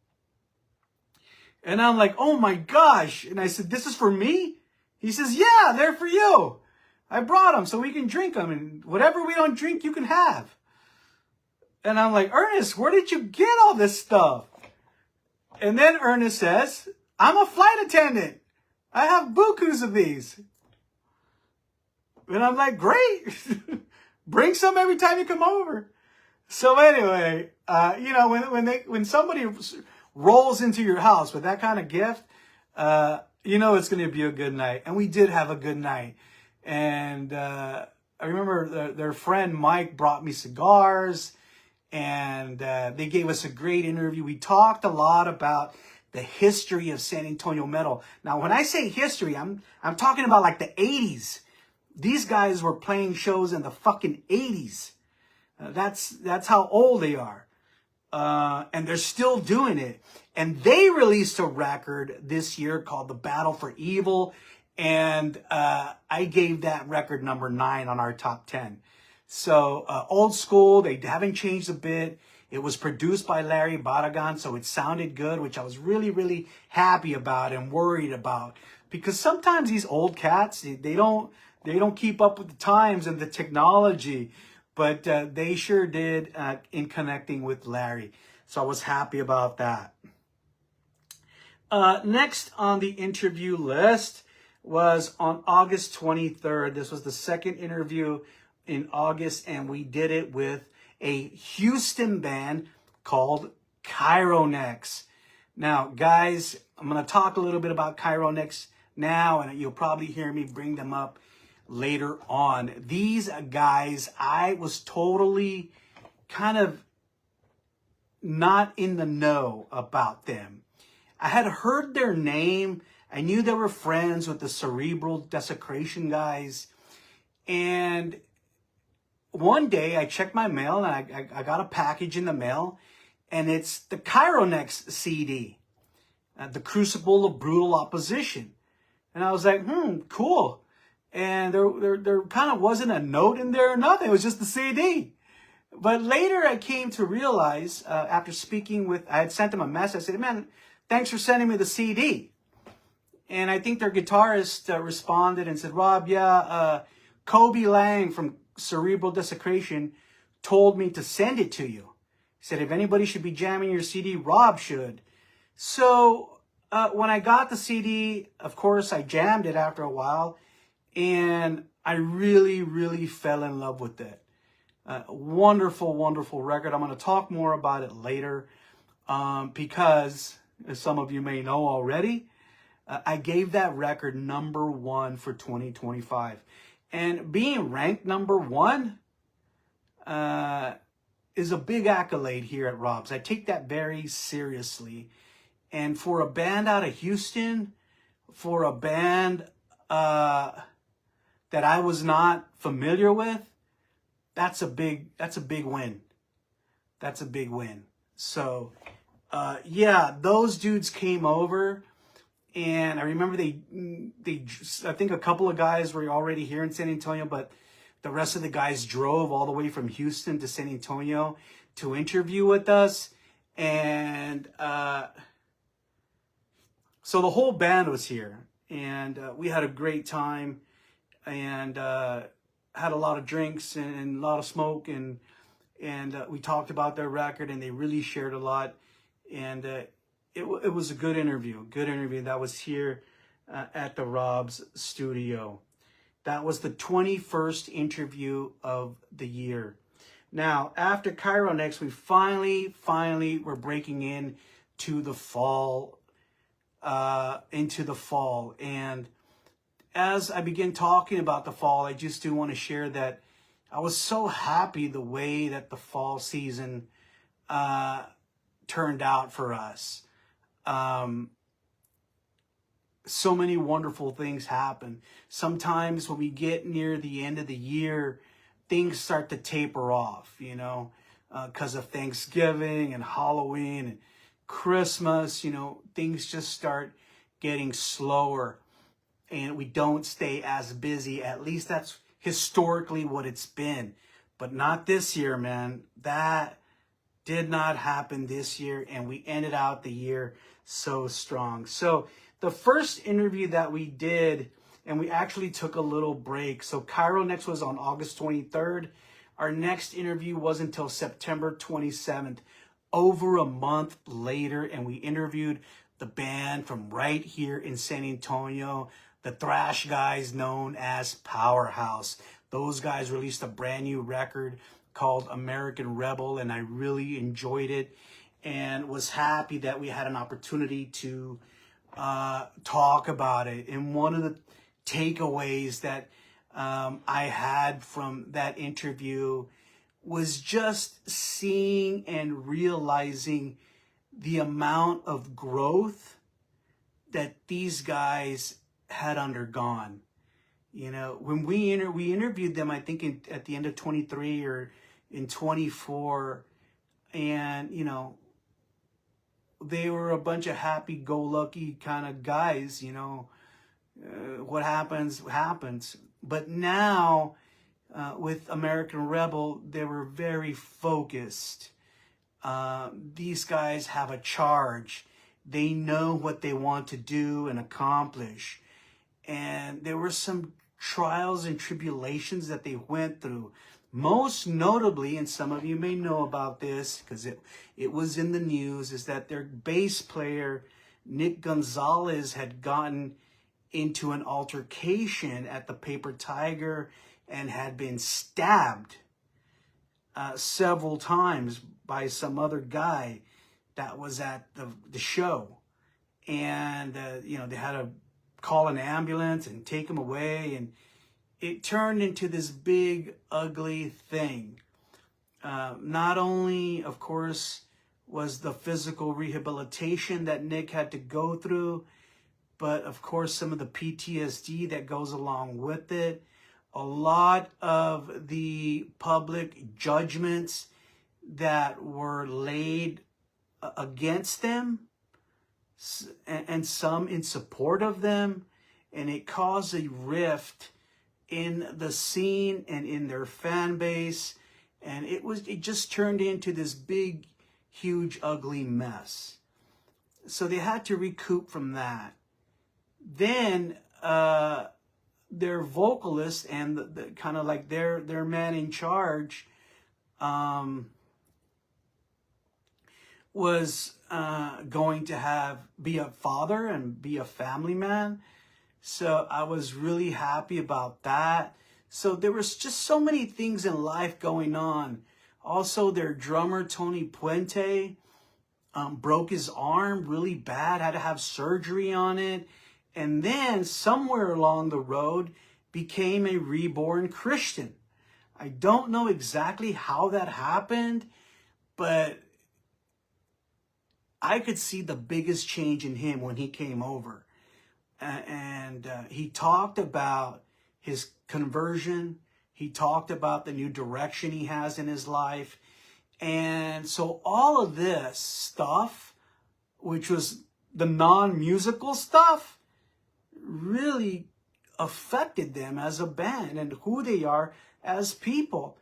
Speaker 1: And I'm like, oh my gosh. And I said, this is for me? He says, yeah, they're for you. I brought them so we can drink them. And whatever we don't drink, you can have. And I'm like, Ernest, where did you get all this stuff? And then Ernest says, I'm a flight attendant. I have bukus of these. And I'm like, great. Bring some every time you come over. So anyway, when somebody rolls into your house with that kind of gift, it's going to be a good night. And we did have a good night. And I remember their friend Mike brought me cigars, and they gave us a great interview. We talked a lot about the history of San Antonio metal. Now, when I say history, I'm talking about like the 80s. These guys were playing shows in the fucking 80s. That's how old they are. And they're still doing it. And they released a record this year called The Battle for Evil. And I gave that record number 9 on our top 10. So old school, they haven't changed a bit. It was produced by Larry Barragan, so it sounded good, which I was really, really happy about and worried about. Because sometimes these old cats, they don't keep up with the times and the technology, but they sure did in connecting with Larry. So I was happy about that. Next on the interview list was on August 23rd. This was the second interview in August, and we did it with a Houston band called Chironex. Now, guys, I'm going to talk a little bit about Chironex now, and you'll probably hear me bring them up later on. These guys, I was totally kind of not in the know about them. I had heard their name. I knew they were friends with the Cerebral Desecration guys. And one day I checked my mail and I got a package in the mail, and it's the Chironex CD, The Crucible of Brutal Opposition. And I was like, cool. And there kind of wasn't a note in there or nothing. It was just the CD. But later I came to realize, after speaking with, I had sent them a message. I said, man, thanks for sending me the CD. And I think their guitarist responded and said, Rob, Kobe Lang from Cerebral Desecration told me to send it to you. He said, if anybody should be jamming your CD, Rob should. So when I got the CD, of course, I jammed it after a while. And I really, really fell in love with it. Wonderful, wonderful record. I'm going to talk more about it later because, as some of you may know already, I gave that record #1 for 2025. And being ranked #1 is a big accolade here at Rob's. I take that very seriously. And for a band out of Houston, for a band that I was not familiar with, that's a big win. That's a big win. So, those dudes came over. And I remember I think a couple of guys were already here in San Antonio, but the rest of the guys drove all the way from Houston to San Antonio to interview with us. And so the whole band was here, and we had a great time, and had a lot of drinks and a lot of smoke, and we talked about their record, and they really shared a lot. And it was a good interview that was here at the Rob's studio. That was the 21st interview of the year. Now, after Chironex, we finally were breaking into the fall, And as I begin talking about the fall, I just do want to share that I was so happy the way that the fall season turned out for us. So many wonderful things happen. Sometimes when we get near the end of the year, things start to taper off, because of Thanksgiving and Halloween and Christmas, things just start getting slower and we don't stay as busy. At least that's historically what it's been, but not this year, man. That did not happen this year, and we ended out the year so strong. So the first interview that we did, and we actually took a little break. So Chironex was on August 23rd. Our next interview was until September 27th, over a month later, and we interviewed the band from right here in San Antonio, the thrash guys known as Powerhouse. Those guys released a brand new record called American Rebel, and I really enjoyed it and was happy that we had an opportunity to talk about it. And one of the takeaways that I had from that interview was just seeing and realizing the amount of growth that these guys had undergone. When we interviewed them, I think at the end of 23 or in 24, and they were a bunch of happy-go-lucky kind of guys. What happens. But now with American Rebel, they were very focused. These guys have a charge. They know what they want to do and accomplish. And there were some trials and tribulations that they went through. Most notably, and some of you may know about this because it was in the news, is that their bass player, Nick Gonzalez, had gotten into an altercation at the Paper Tiger and had been stabbed several times by some other guy that was at the show. And, they had to call an ambulance and take him away. And it turned into this big, ugly thing. Not only, of course, was the physical rehabilitation that Nick had to go through, but of course, some of the PTSD that goes along with it. A lot of the public judgments that were laid against them, and some in support of them, and it caused a rift in the scene and in their fan base, and it just turned into this big, huge, ugly mess. So they had to recoup from that. Then their vocalist and the kind of like their man in charge was going to be a father and be a family man. So I was really happy about that. So there was just so many things in life going on. Also, their drummer, Tony Puente, broke his arm really bad, had to have surgery on it. And then somewhere along the road became a reborn Christian. I don't know exactly how that happened, but I could see the biggest change in him when he came over. And he talked about his conversion. He talked about the new direction he has in his life. And so all of this stuff, which was the non-musical stuff, really affected them as a band and who they are as people.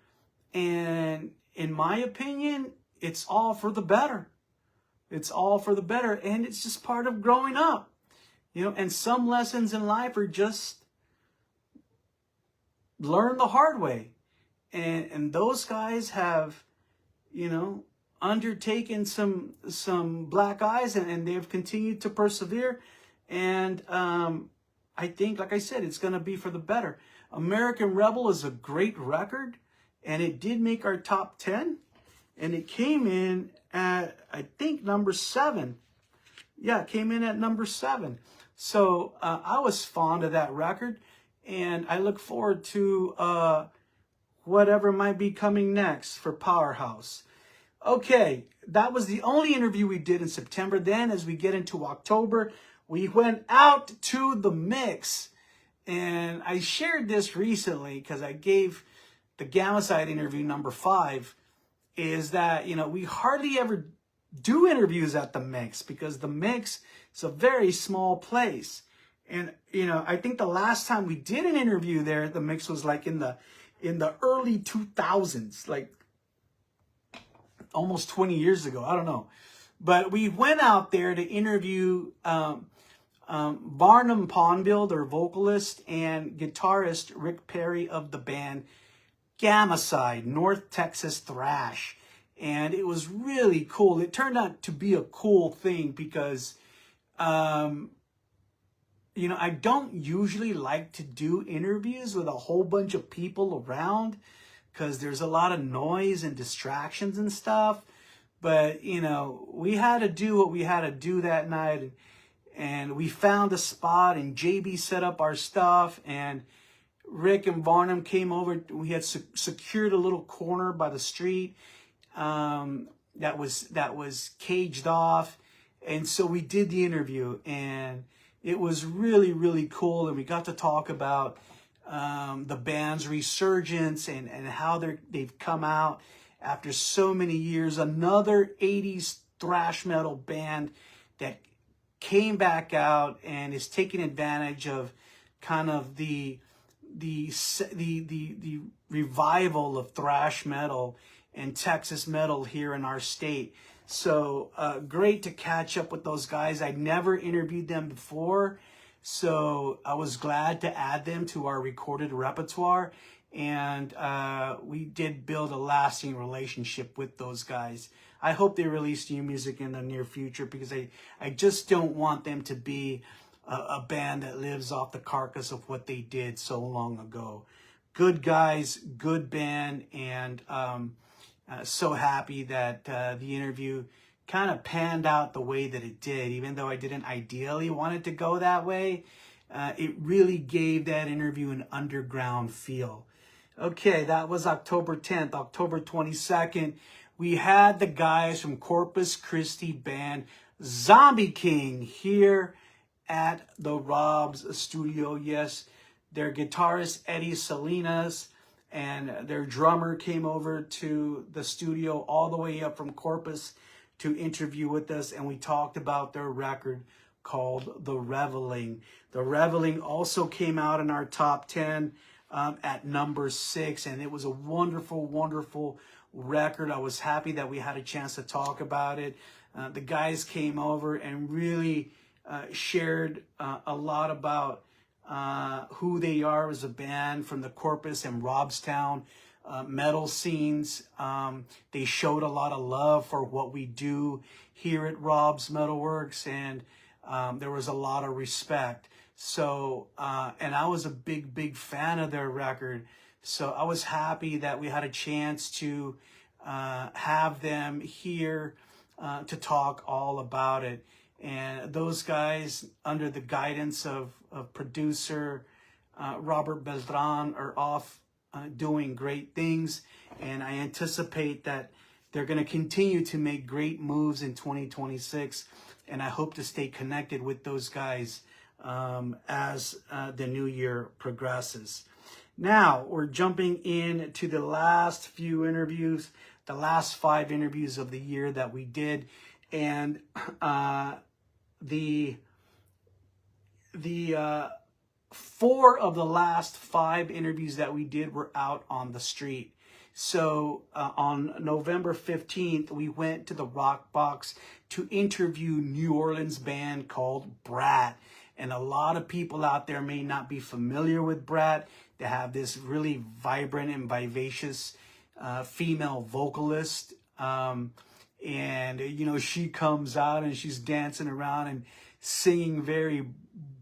Speaker 1: And in my opinion, it's all for the better. It's all for the better. And it's just part of growing up. And some lessons in life are just learn the hard way. And those guys have, undertaken some black eyes, and they've continued to persevere. And I think, like I said, it's going to be for the better. American Rebel is a great record, and it did make our top 10. And it came in at, I think, number 7. Yeah, it came in at number 7. So I was fond of that record, and I look forward to whatever might be coming next for Powerhouse. Okay, that was the only interview we did in September. Then as we get into October, we went out to the mix. And I shared this recently because I gave the Gamma Side interview number 5, is that, we hardly ever do interviews at the mix because the mix is a very small place. And, I think the last time we did an interview there at the mix was like in the early 2000s, like almost 20 years ago. I don't know. But we went out there to interview Barnum Ponville, their vocalist, and guitarist Rick Perry of the band Gamma Side, North Texas Thrash. And it was really cool. It turned out to be a cool thing because, I don't usually like to do interviews with a whole bunch of people around because there's a lot of noise and distractions and stuff. But, we had to do what we had to do that night. And we found a spot, and JB set up our stuff, and Rick and Barnum came over. We had secured a little corner by the street that was caged off. And so we did the interview, and it was really, really cool. And we got to talk about the band's resurgence and how they've come out after so many years. Another 80s thrash metal band that came back out and is taking advantage of kind of the the revival of thrash metal and Texas metal here in our state. So great to catch up with those guys. I'd never interviewed them before, so I was glad to add them to our recorded repertoire. And we did build a lasting relationship with those guys. I hope they release new music in the near future, because I just don't want them to be a band that lives off the carcass of what they did so long ago. Good guys, good band, and so happy that the interview kind of panned out the way that it did. Even though I didn't ideally want it to go that way, it really gave that interview an underground feel. Okay, that was October 10th. October 22nd, we had the guys from Corpus Christi band Zombie King here at the Rob's studio. Yes, their guitarist Eddie Salinas and their drummer came over to the studio all the way up from Corpus to interview with us, and we talked about their record called The Reveling. The Reveling also came out in our top 10 at number 6, and it was a wonderful, wonderful record. I was happy that we had a chance to talk about it. The guys came over and really shared a lot about who they are as a band from the Corpus and Robstown metal scenes. They showed a lot of love for what we do here at Rob's MetalWorks, and there was a lot of respect. So, and I was a big fan of their record. So I was happy that we had a chance to have them here to talk all about it. And those guys, under the guidance of producer Robert Beltran, are off doing great things. And I anticipate that they're going to continue to make great moves in 2026. And I hope to stay connected with those guys as the new year progresses. Now, we're jumping in to the last few interviews, the last 5 interviews of the year that we did. And the 4 of the last 5 interviews that we did were out on the street. So on November 15th, we went to the Rock Box to interview New Orleans band called Brat. And a lot of people out there may not be familiar with Brat. They have this really vibrant and vivacious female vocalist. And, you know, she comes out and she's dancing around and singing very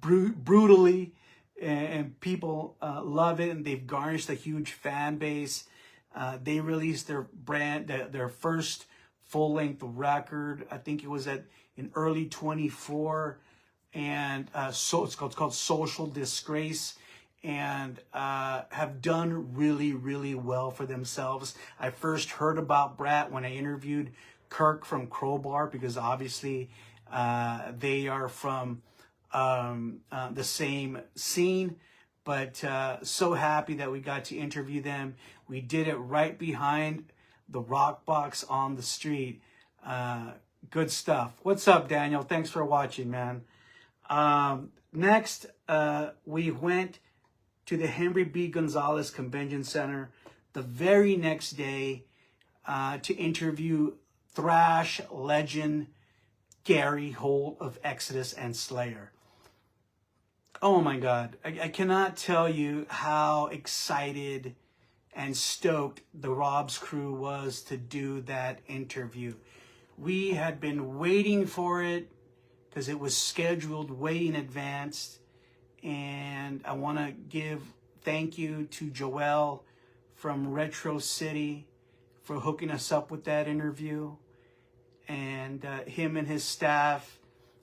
Speaker 1: brutally. And people love it, and they've garnished a huge fan base. They released their first full-length record. I think it was in early 24. And so it's called Social Disgrace, and have done really, really well for themselves. I first heard about Brat when I interviewed Kirk from Crowbar, because obviously they are from the same scene. But so happy that we got to interview them. We did it right behind the Rock Box on the street. Good stuff. What's up, Daniel? Thanks for watching, man. Next, we went to the Henry B. Gonzalez Convention Center the very next day to interview thrash legend Gary Holt of Exodus and Slayer. Oh my God, I cannot tell you how excited and stoked the Rob's crew was to do that interview. We had been waiting for it because it was scheduled way in advance. And I want to give thank you to Joel from Retro City for hooking us up with that interview. And him and his staff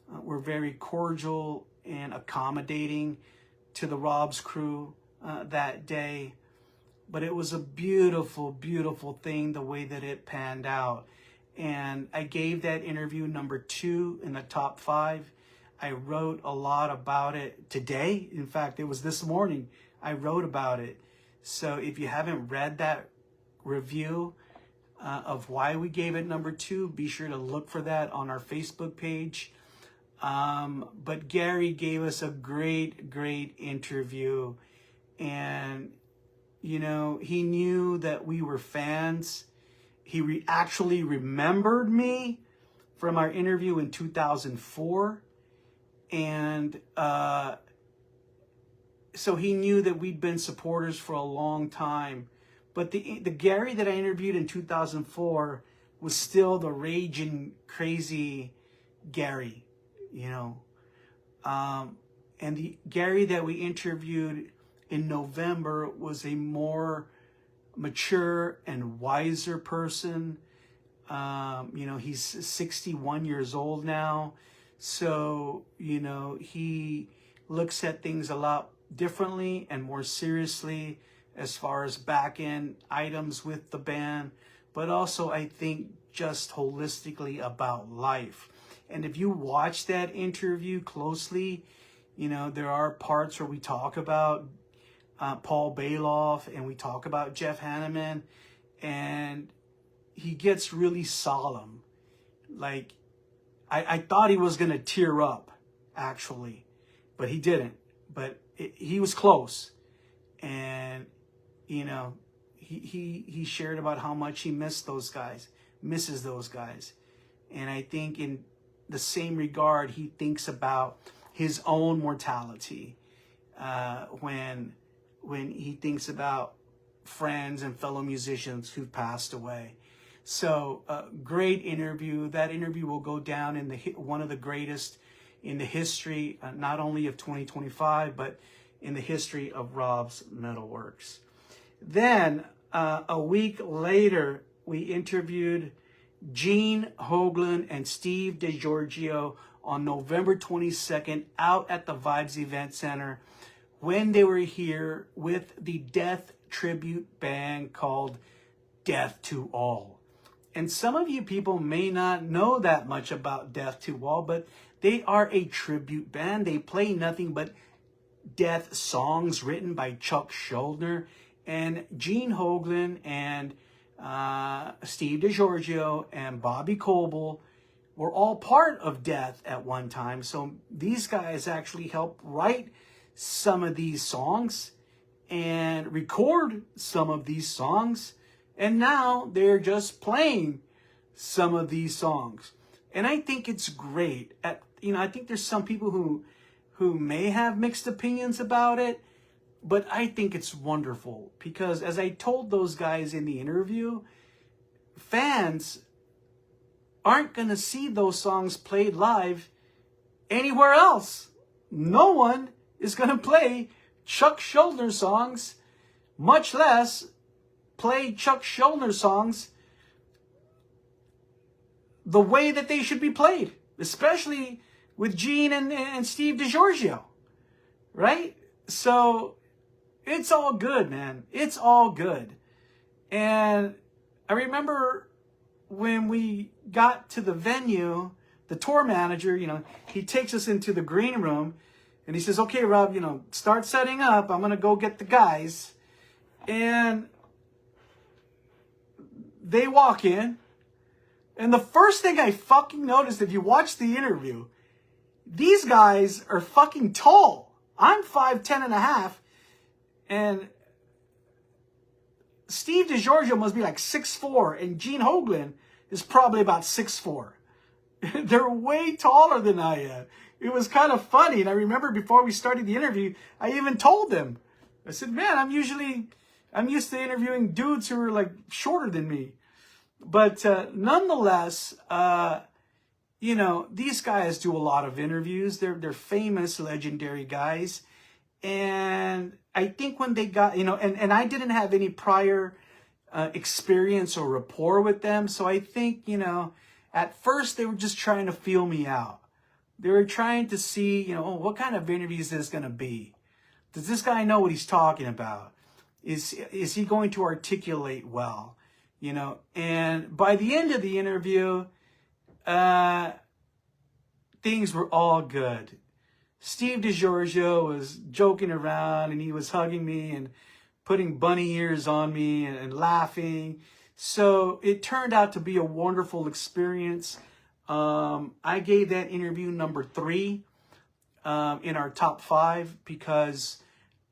Speaker 1: were very cordial and accommodating to the Rob's crew that day. But it was a beautiful, beautiful thing the way that it panned out. And I gave that interview number 2 in the top 5. I wrote a lot about it today. In fact, it was this morning I wrote about it. So if you haven't read that review of why we gave it number 2, be sure to look for that on our Facebook page. But Gary gave us a great interview. And, you know, he knew that we were fans. He actually remembered me from our interview in 2004. And so he knew that we'd been supporters for a long time. But the Gary that I interviewed in 2004 was still the raging, crazy Gary, you know. And the Gary that we interviewed in November was a more mature and wiser person. You know, he's 61 years old now. So, you know, he looks at things a lot differently and more seriously as far as back-end items with the band, but also I think just holistically about life. And if you watch that interview closely, you know, there are parts where we talk about Paul Bailoff and we talk about Jeff Hanneman, and he gets really solemn. Like, I thought he was going to tear up, actually, but he didn't. But he was close. And, you know, he shared about how much he misses those guys. And I think in the same regard, he thinks about his own mortality when he thinks about friends and fellow musicians who've passed away. So, great interview. That interview will go down in one of the greatest in the history, not only of 2025, but in the history of Rob's MetalWorks. Then, a week later, we interviewed Gene Hoglan and Steve DiGiorgio on November 22nd out at the Vibes Event Center when they were here with the death tribute band called Death to All. And some of you people may not know that much about Death to All, but they are a tribute band. They play nothing but death songs written by Chuck Schuldiner. And Gene Hoglan and Steve DiGiorgio and Bobby Coble were all part of Death at one time. So these guys actually helped write some of these songs and record some of these songs. And now they're just playing some of these songs. And I think it's great. I think there's some people who may have mixed opinions about it, but I think it's wonderful because, as I told those guys in the interview, fans aren't going to see those songs played live anywhere else. No one is going to play Chuck Schuldiner songs, much less play Chuck Schuldiner songs the way that they should be played, especially with Gene and Steve DiGiorgio, right? So it's all good, man. It's all good. And I remember when we got to the venue, the tour manager, he takes us into the green room and he says, okay, Rob, start setting up. I'm going to go get the guys. And they walk in, and the first thing I fucking noticed, if you watch the interview, these guys are fucking tall. I'm 5'10" and a half, and Steve DiGiorgio must be like 6'4", and Gene Hoglan is probably about 6'4". They're way taller than I am. It was kind of funny, and I remember before we started the interview, I even told them, I said, man, I'm used to interviewing dudes who are like shorter than me. But nonetheless, these guys do a lot of interviews. They're famous, legendary guys. And I think when they got, and I didn't have any prior experience or rapport with them. So I think, at first they were just trying to feel me out. They were trying to see, what kind of interview is this going to be? Does this guy know what he's talking about? Is he going to articulate well? And by the end of the interview, things were all good. Steve DiGiorgio was joking around and he was hugging me and putting bunny ears on me and laughing. So it turned out to be a wonderful experience. I gave that interview number 3 in our top 5 because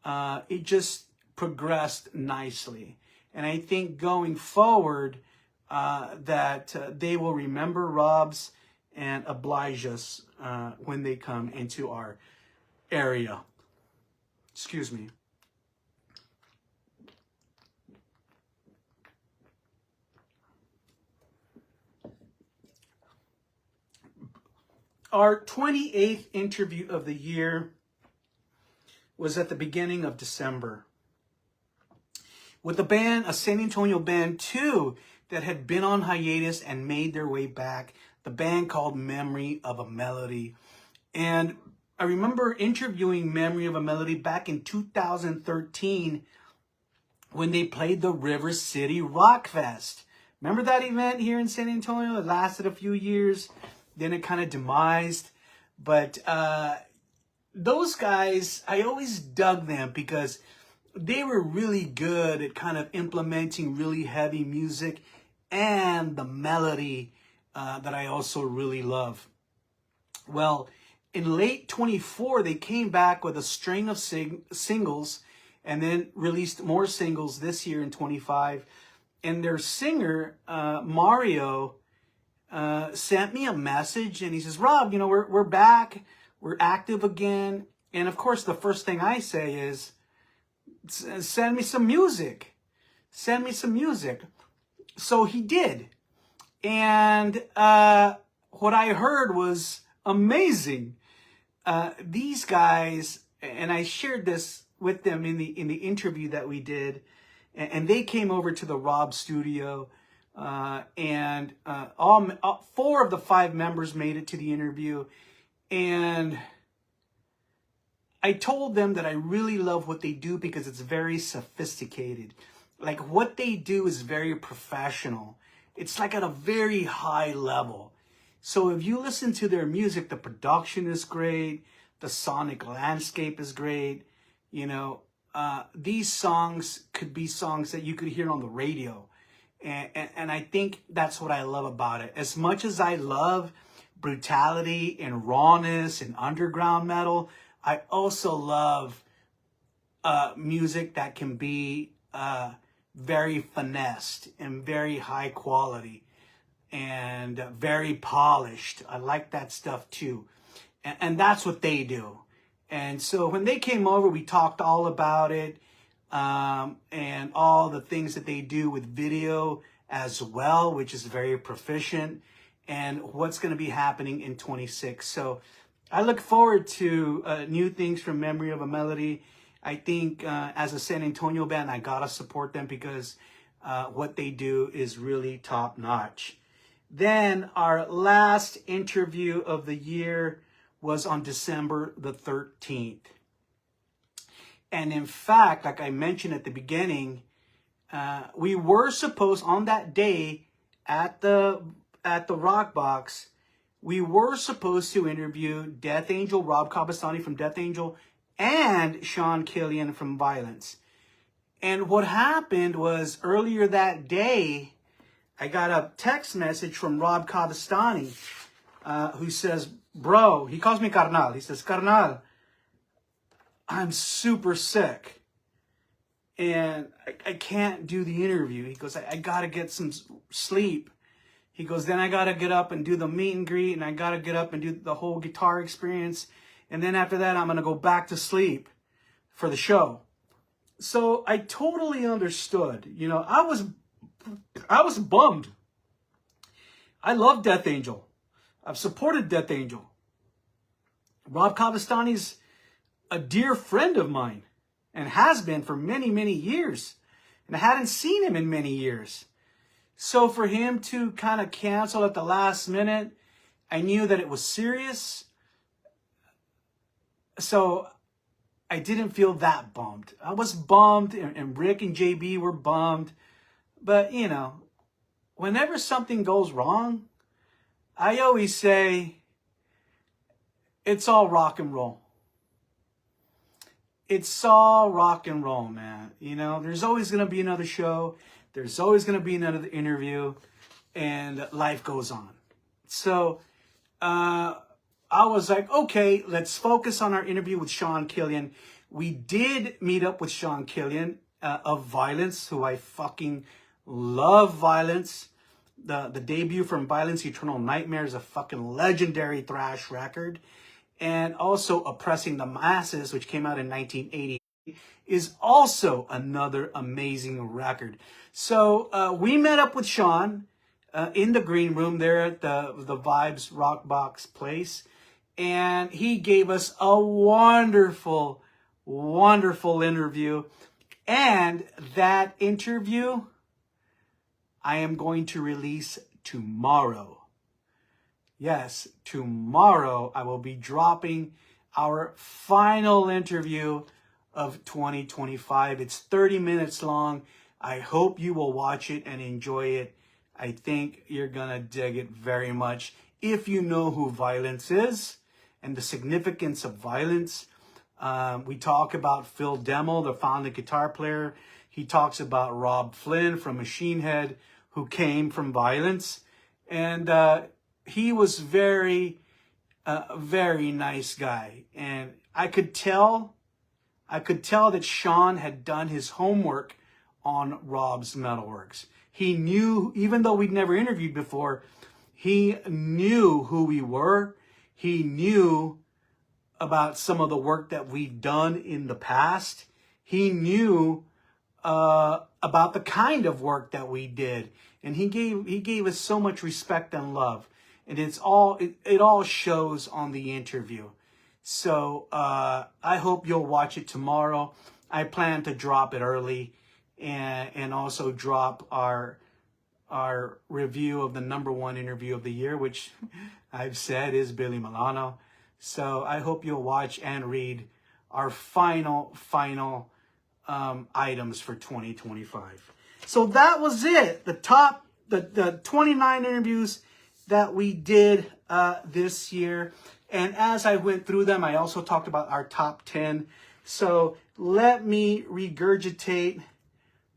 Speaker 1: it just progressed nicely. And I think going forward, that they will remember Rob's and oblige us when they come into our area. Excuse me. Our 28th interview of the year was at the beginning of December with a band, a San Antonio band too, that had been on hiatus and made their way back, the band called Memory of a Melody. And I remember interviewing Memory of a Melody back in 2013 when they played the River City Rock Fest. Remember that event here in San Antonio? It lasted a few years, then it kind of demised. But those guys, I always dug them because they were really good at kind of implementing really heavy music and the melody that I also really love. Well, in late 24, they came back with a string of singles and then released more singles this year in 25. And their singer, Mario, sent me a message and he says, Rob, you know, we're back. We're active again. And of course, the first thing I say is, send me some music. Send me some music. So he did. And what I heard was amazing. These guys, and I shared this with them in the interview that we did, and they came over to the Rob studio, and all 4 of the 5 members made it to the interview, and I told them that I really love what they do because it's very sophisticated. Like what they do is very professional. It's like at a very high level. So if you listen to their music, the production is great. The sonic landscape is great. You know, these songs could be songs that you could hear on the radio. And I think that's what I love about it. As much as I love brutality and rawness and underground metal, I also love music that can be very finessed and very high quality and very polished. I like that stuff too. And that's what they do. And so when they came over, we talked all about it, and all the things that they do with video as well, which is very proficient, and what's going to be happening in 26. So I look forward to new things from Memory of a Melody. I think as a San Antonio band, I got to support them because what they do is really top notch. Then our last interview of the year was on December the 13th. And in fact, like I mentioned at the beginning, we were supposed on that day at the Rock Box, we were supposed to interview Death Angel, Rob Cabestany from Death Angel, and Sean Killian from Violence. And what happened was earlier that day, I got a text message from Rob Cabestany, who says, bro, he calls me Carnal. He says, Carnal, I'm super sick and I can't do the interview. He goes, I got to get some sleep. He goes, then I got to get up and do the meet and greet, and I got to get up and do the whole guitar experience. And then after that, I'm going to go back to sleep for the show. So I totally understood. You know, I was bummed. I love Death Angel. I've supported Death Angel. Rob Cabestany's a dear friend of mine and has been for many, many years. And I hadn't seen him in many years. So for him to kind of cancel at the last minute, I knew that it was serious. So I didn't feel that bummed. I was bummed, and Rick and JB were bummed. But, you know, whenever something goes wrong, I always say, it's all rock and roll. It's all rock and roll, man. You know, there's always going to be another show. There's always going to be another interview. And life goes on. So I was like, okay, let's focus on our interview with Sean Killian. We did meet up with Sean Killian of Violence, who I fucking love. Violence. The debut from Violence, Eternal Nightmare is a fucking legendary thrash record. And also Oppressing the Masses, which came out in 1980, is also another amazing record. So we met up with Sean in the green room there at the Vibes Rock Box place. And he gave us a wonderful, wonderful interview. And that interview, I am going to release tomorrow. Yes, tomorrow I will be dropping our final interview of 2025. It's 30 minutes long. I hope you will watch it and enjoy it. I think you're gonna dig it very much. If you know who Violence is and the significance of Violence, we talk about Phil Demmel, the founding guitar player. He talks about Rob Flynn from Machine Head, who came from Violence. And he was very nice guy. And I could tell that Sean had done his homework on Rob's MetalWorks. He knew, even though we'd never interviewed before, he knew who we were. He knew about some of the work that we've done in the past. He knew about the kind of work that we did. And he gave us so much respect and love. And it all shows on the interview. So I hope you'll watch it tomorrow. I plan to drop it early and also drop our review of the #1 interview of the year, which I've said is Billy Milano. So I hope you'll watch and read our final items for 2025. So that was it. The 29 interviews that we did this year. And as I went through them, I also talked about our top 10. So let me regurgitate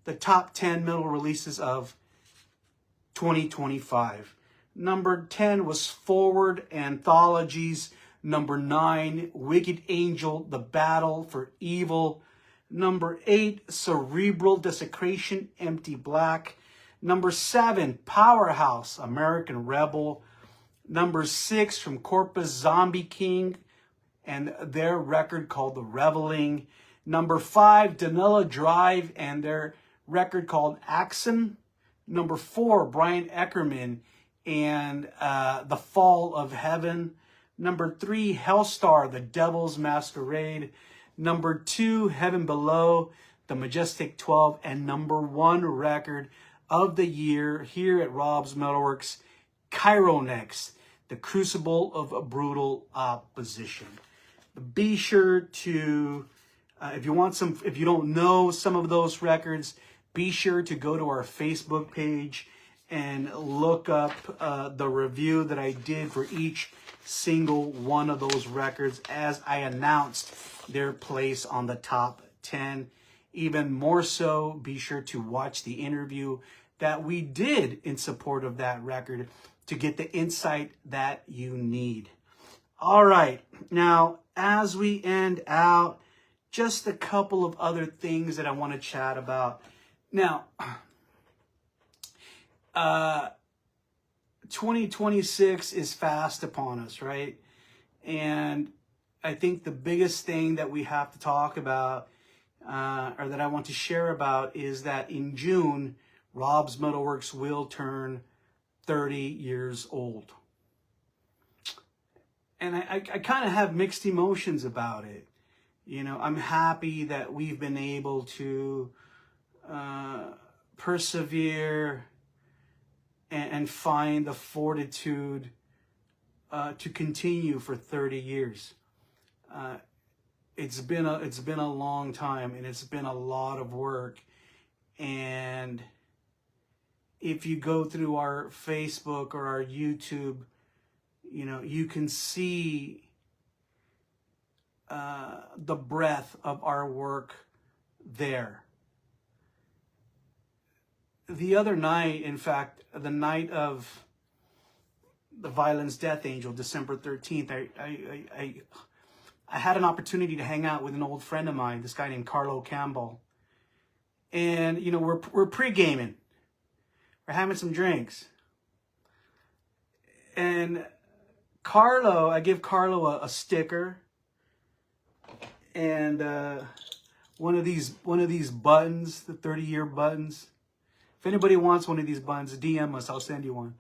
Speaker 1: the top 10 metal releases of 2025. Number 10 was Forward Anthologies. Number 9, Wicked Angel, The Battle for Evil. Number 8, Cerebral Desecration, Empty Black. Number 7, Powerhouse, American Rebel. Number 6, from Corpus, Zombie King and their record called The Reveling. Number 5, Danella Drive and their record called Axon. Number 4, Brian Eckerman and The Fall of Heaven. Number 3, Hellstar, The Devil's Masquerade. Number 2, Heaven Below, The Majestic 12. And number 1 record of the year here at Rob's MetalWorks, Chironex, The Crucible of Brutal Opposition. Be sure to, if you don't know some of those records, be sure to go to our Facebook page and look up the review that I did for each single one of those records as I announced their place on the top 10. Even more so, be sure to watch the interview that we did in support of that record to get the insight that you need. All right, now as we end out, just a couple of other things that I want to chat about. Now, 2026 is fast upon us, right? And I think the biggest thing that we have to talk about, or that I want to share about, is that in June, Rob's MetalWorks will turn 30 years old. And I kind of have mixed emotions about it. You know, I'm happy that we've been able to persevere and find the fortitude to continue for 30 years. It's been a long time, and it's been a lot of work. And if you go through our Facebook or our YouTube, you know, you can see the breadth of our work there. The other night, in fact, the night of the Violence Death Angel, December 13th, I had an opportunity to hang out with an old friend of mine, this guy named Carlo Campbell. And, you know, we're pre-gaming. We're having some drinks. And Carlo, I give Carlo a sticker and one of these buttons, the 30-year buttons. If anybody wants one of these buttons, DM us, I'll send you one.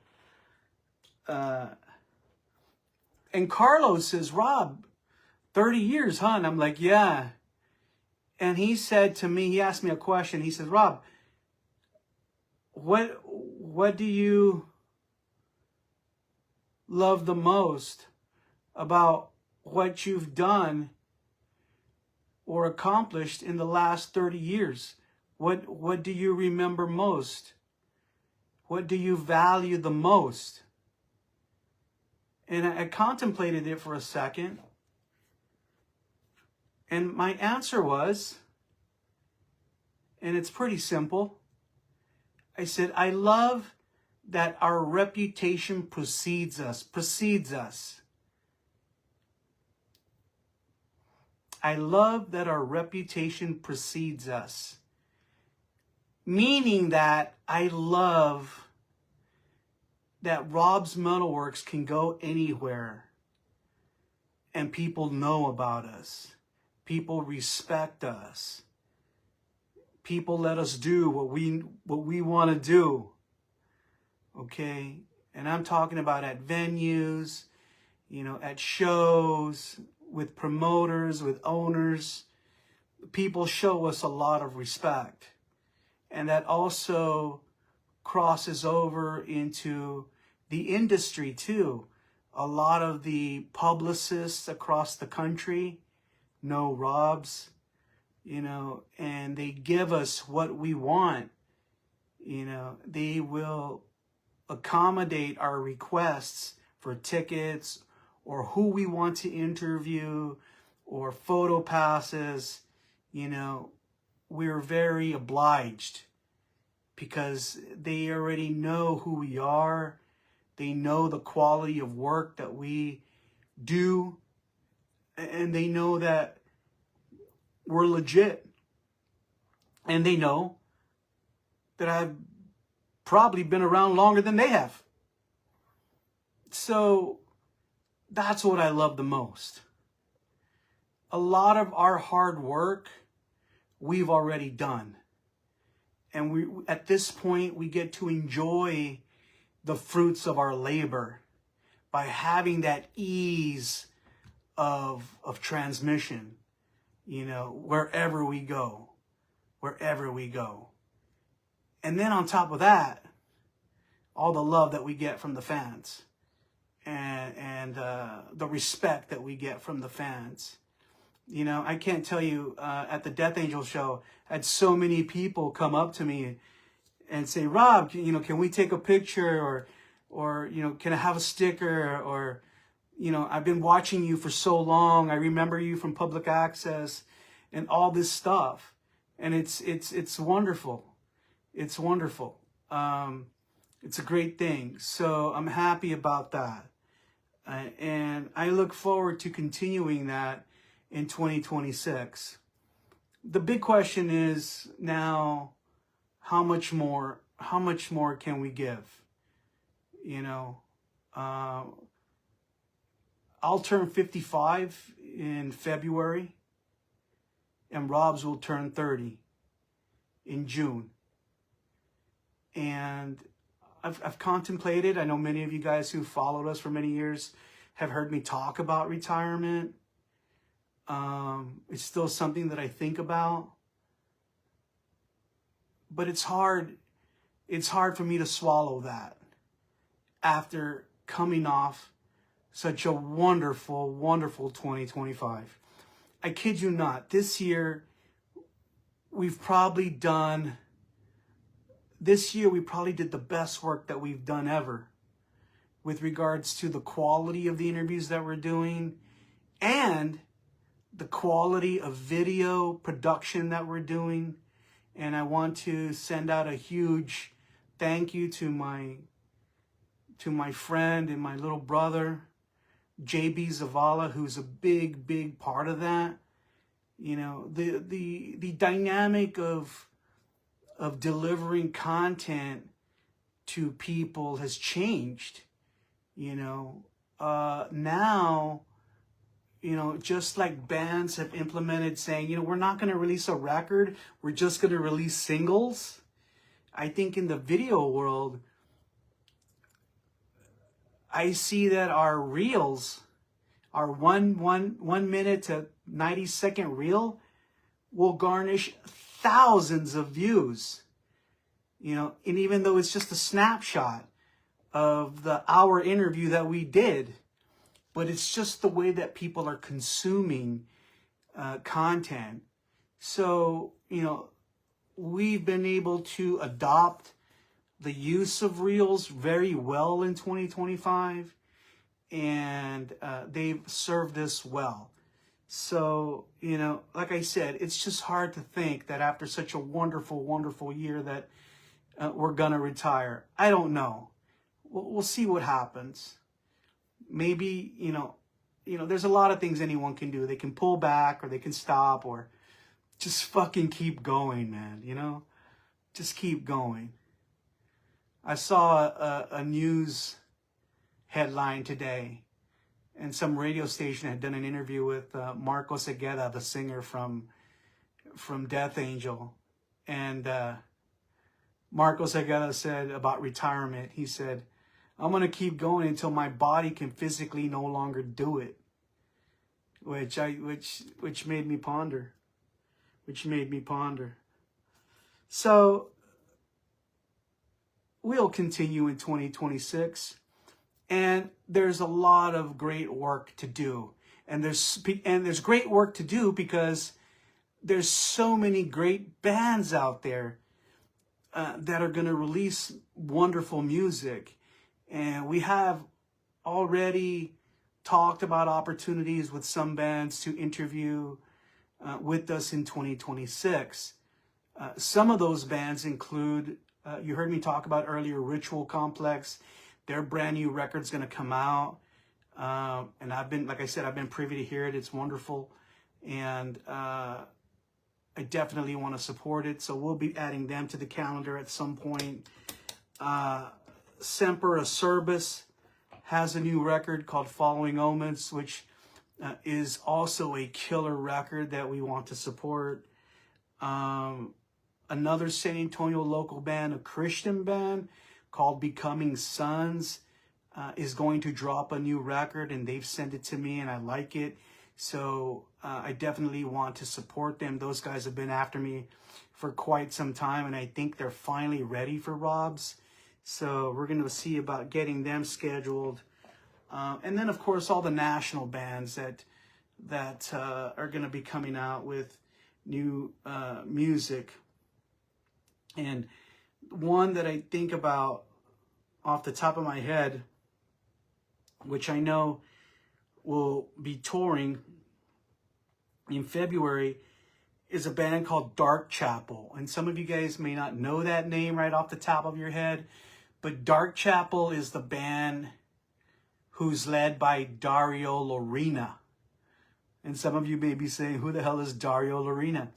Speaker 1: And Carlo says, Rob, 30 years, huh? And I'm like, yeah. And he said to me, he asked me a question. He said, Rob, what do you love the most about what you've done or accomplished in the last 30 years? What do you remember most? What do you value the most? And I contemplated it for a second. And my answer was, and it's pretty simple. I said, I love that our reputation precedes us. I love that our reputation precedes us. Meaning that I love that Rob's MetalWorks can go anywhere and people know about us. People respect us. People let us do what we want to do. Okay? And I'm talking about at venues, you know, at shows, with promoters, with owners. People show us a lot of respect. And that also crosses over into the industry too. A lot of the publicists across the country know Rob's, you know, and they give us what we want. You know, they will accommodate our requests for tickets or who we want to interview or photo passes. You know, we're very obliged because they already know who we are. They know the quality of work that we do. And they know that we're legit. And they know that I've probably been around longer than they have. So that's what I love the most. A lot of our hard work we've already done. And we, at this point, we get to enjoy the fruits of our labor by having that ease of transmission, you know, wherever we go. And then on top of that, all the love that we get from the fans and the respect that we get from the fans. You know, I can't tell you, at the Death Angel show, I had so many people come up to me and say, Rob, you know, can we take a picture or, you know, can I have a sticker? Or, you know, I've been watching you for so long. I remember you from Public Access and all this stuff. And it's wonderful. It's wonderful. It's a great thing. So I'm happy about that. And I look forward to continuing that in 2026. The big question is now, how much more can we give? You know, I'll turn 55 in February, and Rob's will turn 30 in June. And I've contemplated, I know many of you guys who followed us for many years have heard me talk about retirement. It's still something that I think about. But it's hard for me to swallow that after coming off such a wonderful, wonderful 2025. I kid you not, this year we probably did the best work that we've done ever with regards to the quality of the interviews that we're doing and the quality of video production that we're doing. And I want to send out a huge thank you to my friend and my little brother, JB Zavala, who's a big part of that. You know, the dynamic of delivering content to people has changed. You know, now, you know, just like bands have implemented saying, you know, we're not going to release a record, we're just going to release singles. I think in the video world, I see that our reels, our one minute to 90-second reel, will garnish thousands of views. You know, and even though it's just a snapshot of the hour interview that we did, but it's just the way that people are consuming content. So, you know, we've been able to adopt the use of reels very well in 2025, and they've served us well. So, you know, like I said, it's just hard to think that after such a wonderful year that we're gonna retire. I don't know. We'll see what happens. Maybe, you know, there's a lot of things anyone can do. They can pull back, or they can stop, or just fucking keep going, man. You know, just keep going. I saw a news headline today, and some radio station had done an interview with Marco Segura, the singer from Death Angel, and Marco Segura said about retirement. He said, "I'm gonna keep going until my body can physically no longer do it," which made me ponder. So we'll continue in 2026, and there's a lot of great work to do, and there's great work to do because there's so many great bands out there that are going to release wonderful music. And we have already talked about opportunities with some bands to interview with us in 2026. Some of those bands include, you heard me talk about earlier, Ritual Complex. Their brand new record's going to come out. And I've been, like I said, I've been privy to hear it. It's wonderful. And I definitely want to support it. So we'll be adding them to the calendar at some point. Semper Acerbis has a new record called Following Omens, which is also a killer record that we want to support. Another San Antonio local band, a Christian band called Becoming Sons, is going to drop a new record, and they've sent it to me, and I like it. So I definitely want to support them. Those guys have been after me for quite some time, and I think they're finally ready for Rob's. So we're going to see about getting them scheduled. And then, of course, all the national bands that are going to be coming out with new music. And one that I think about off the top of my head, which I know will be touring in February, is a band called Dark Chapel. And some of you guys may not know that name right off the top of your head, but Dark Chapel is the band who's led by Dario Lorina. And some of you may be saying, who the hell is Dario Lorina?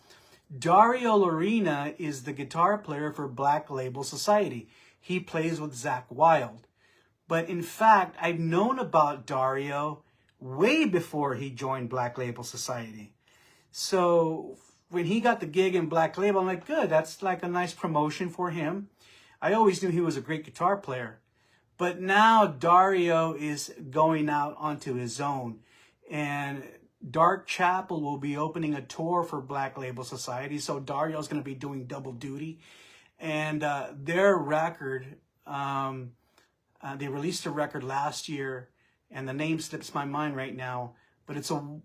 Speaker 1: Dario Lorina is the guitar player for Black Label Society. He plays with Zakk Wylde. But in fact, I've known about Dario way before he joined Black Label Society. So when he got the gig in Black Label, I'm like, good, that's like a nice promotion for him. I always knew he was a great guitar player. But now Dario is going out onto his own. And Dark Chapel will be opening a tour for Black Label Society. So Dario's going to be doing double duty. And their record, they released a record last year, and the name slips my mind right now, but it's a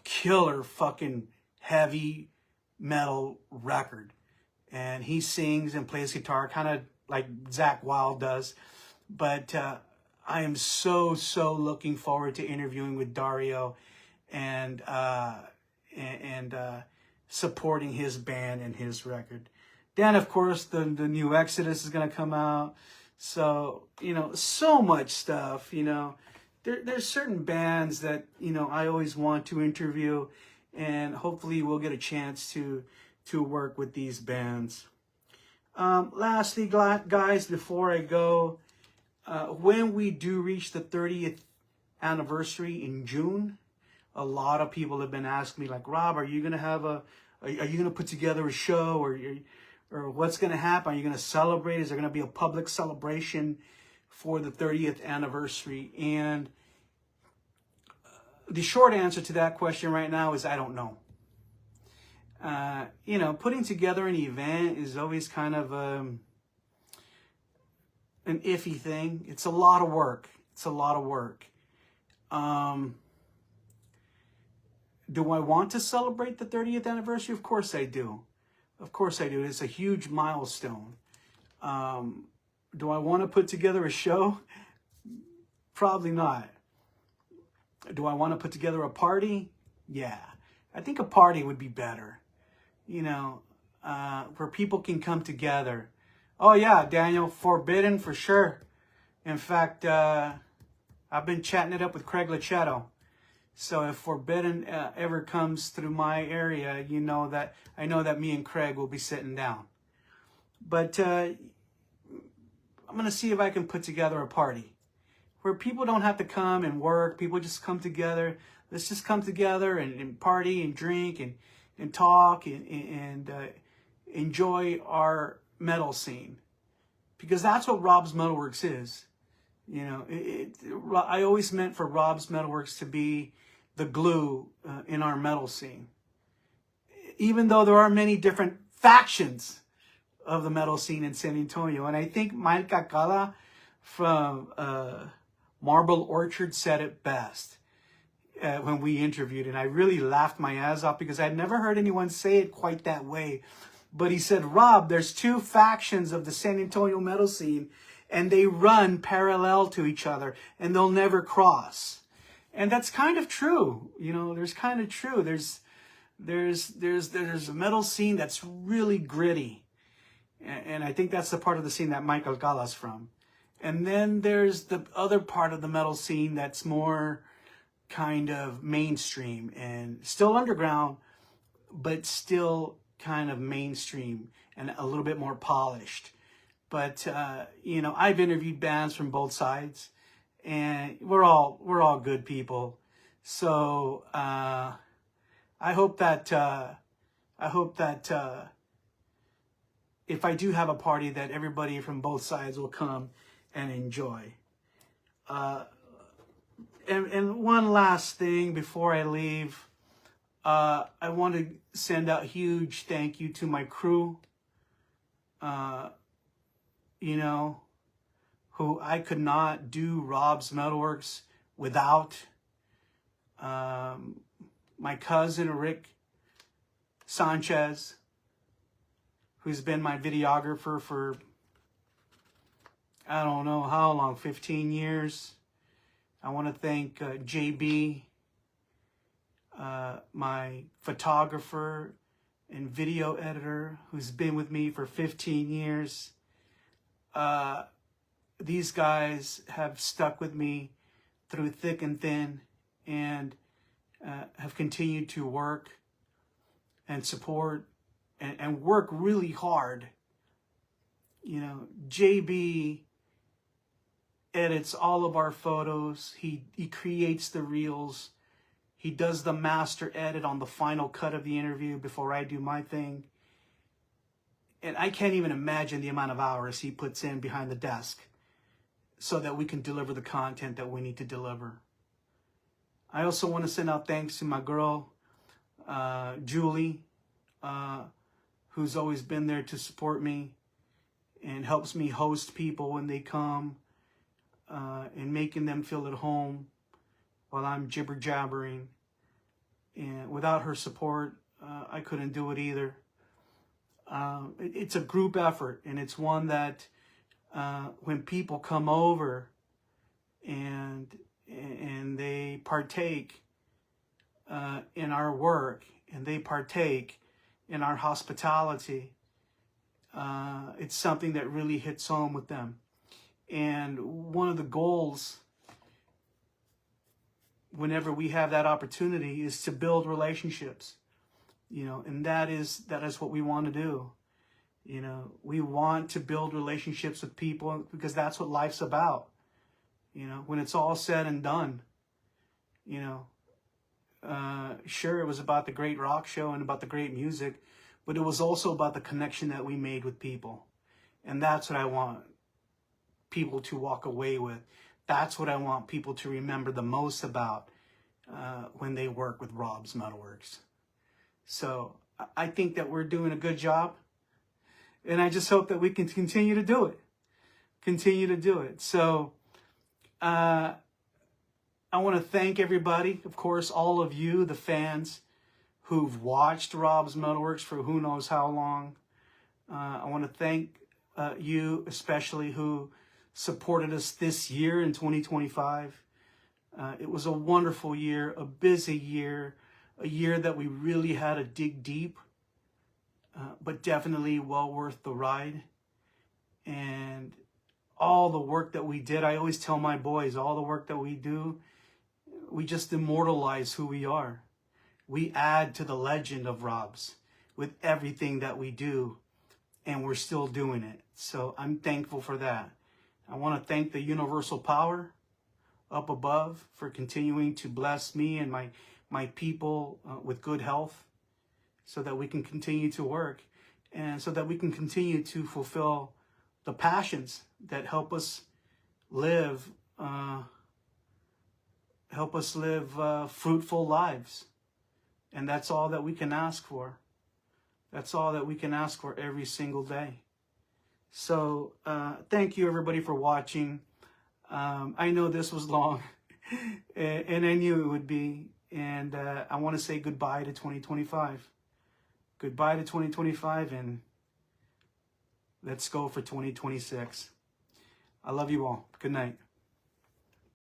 Speaker 1: killer fucking heavy metal record. And he sings and plays guitar kind of like Zakk Wylde does. But I am so looking forward to interviewing with Dario and supporting his band and his record. Then, of course, the new Exodus is going to come out. So, you know, so much stuff, you know. there's certain bands that, you know, I always want to interview, and hopefully we'll get a chance to work with these bands. Lastly, guys, before I go, when we do reach the 30th anniversary in June, a lot of people have been asking me, like, Rob, are you gonna put together a show, or what's gonna happen? Are you gonna celebrate? Is there gonna be a public celebration for the 30th anniversary? And the short answer to that question right now is I don't know. You know, putting together an event is always kind of an iffy thing. It's a lot of work. It's a lot of work. Do I want to celebrate the 30th anniversary? Of course I do. Of course I do. It's a huge milestone. Do I want to put together a show? Probably not. Do I want to put together a party? Yeah. I think a party would be better. You know, where people can come together. Oh yeah, Daniel, Forbidden for sure. In fact, I've been chatting it up with Craig Lachetto. So if Forbidden ever comes through my area, you know that I know that me and Craig will be sitting down. But I'm gonna see if I can put together a party where people don't have to come and work. People just come together. Let's just come together and party and drink and talk and enjoy our metal scene, because that's what Rob's Metalworks is. You know, I always meant for Rob's Metalworks to be the glue in our metal scene. Even though there are many different factions of the metal scene in San Antonio. And I think Mike Kakala from Marble Orchard said it best when we interviewed. And I really laughed my ass off because I'd never heard anyone say it quite that way. But he said, Rob, there's two factions of the San Antonio metal scene, and they run parallel to each other, and they'll never cross. And that's kind of true. You know, there's kind of true. There's a metal scene that's really gritty. And I think that's the part of the scene that Michael Gala's from. And then there's the other part of the metal scene that's more kind of mainstream and still underground, but still kind of mainstream and a little bit more polished. But, you know, I've interviewed bands from both sides, and we're all good people. So I hope that if I do have a party, that everybody from both sides will come and enjoy. And one last thing before I leave, I want to send out a huge thank you to my crew. You know, who I could not do Rob's Metalworks without. My cousin Rick Sanchez, who's been my videographer for, I don't know how long, 15 years. I want to thank JB, my photographer and video editor, who's been with me for 15 years. These guys have stuck with me through thick and thin, and have continued to work and support and work really hard. You know, JB edits all of our photos. He creates the reels. He does the master edit on the final cut of the interview before I do my thing. And I can't even imagine the amount of hours he puts in behind the desk so that we can deliver the content that we need to deliver. I also want to send out thanks to my girl, Julie, who's always been there to support me and helps me host people when they come, and making them feel at home while I'm jibber-jabbering. And without her support, I couldn't do it either. It's a group effort, and it's one that when people come over and they partake in our work, and they partake in our hospitality, it's something that really hits home with them. And one of the goals whenever we have that opportunity is to build relationships, you know, and that is what we want to do. You know, we want to build relationships with people because that's what life's about. You know, when it's all said and done, you know, sure, it was about the great rock show and about the great music, but it was also about the connection that we made with people. And that's what I want people to walk away with. That's what I want people to remember the most about when they work with Rob's MetalWorks. So I think that we're doing a good job. And I just hope that we can continue to do it. Continue to do it. So I want to thank everybody, of course, all of you, the fans who've watched Rob's MetalWorks for who knows how long. I want to thank you especially who supported us this year in 2025. It was a wonderful year, a busy year, a year that we really had to dig deep, but definitely well worth the ride. And all the work that we did, I always tell my boys, all the work that we do, we just immortalize who we are. We add to the legend of Rob's with everything that we do, and we're still doing it. So I'm thankful for that. I want to thank the universal power up above for continuing to bless me and my people with good health so that we can continue to work and so that we can continue to fulfill the passions that help us live fruitful lives. And that's all that we can ask for. That's all that we can ask for every single day. So thank you everybody for watching. I know this was long and I knew it would be. And I want to say goodbye to 2025. Goodbye to 2025 and let's go for 2026. I love you all. Good night.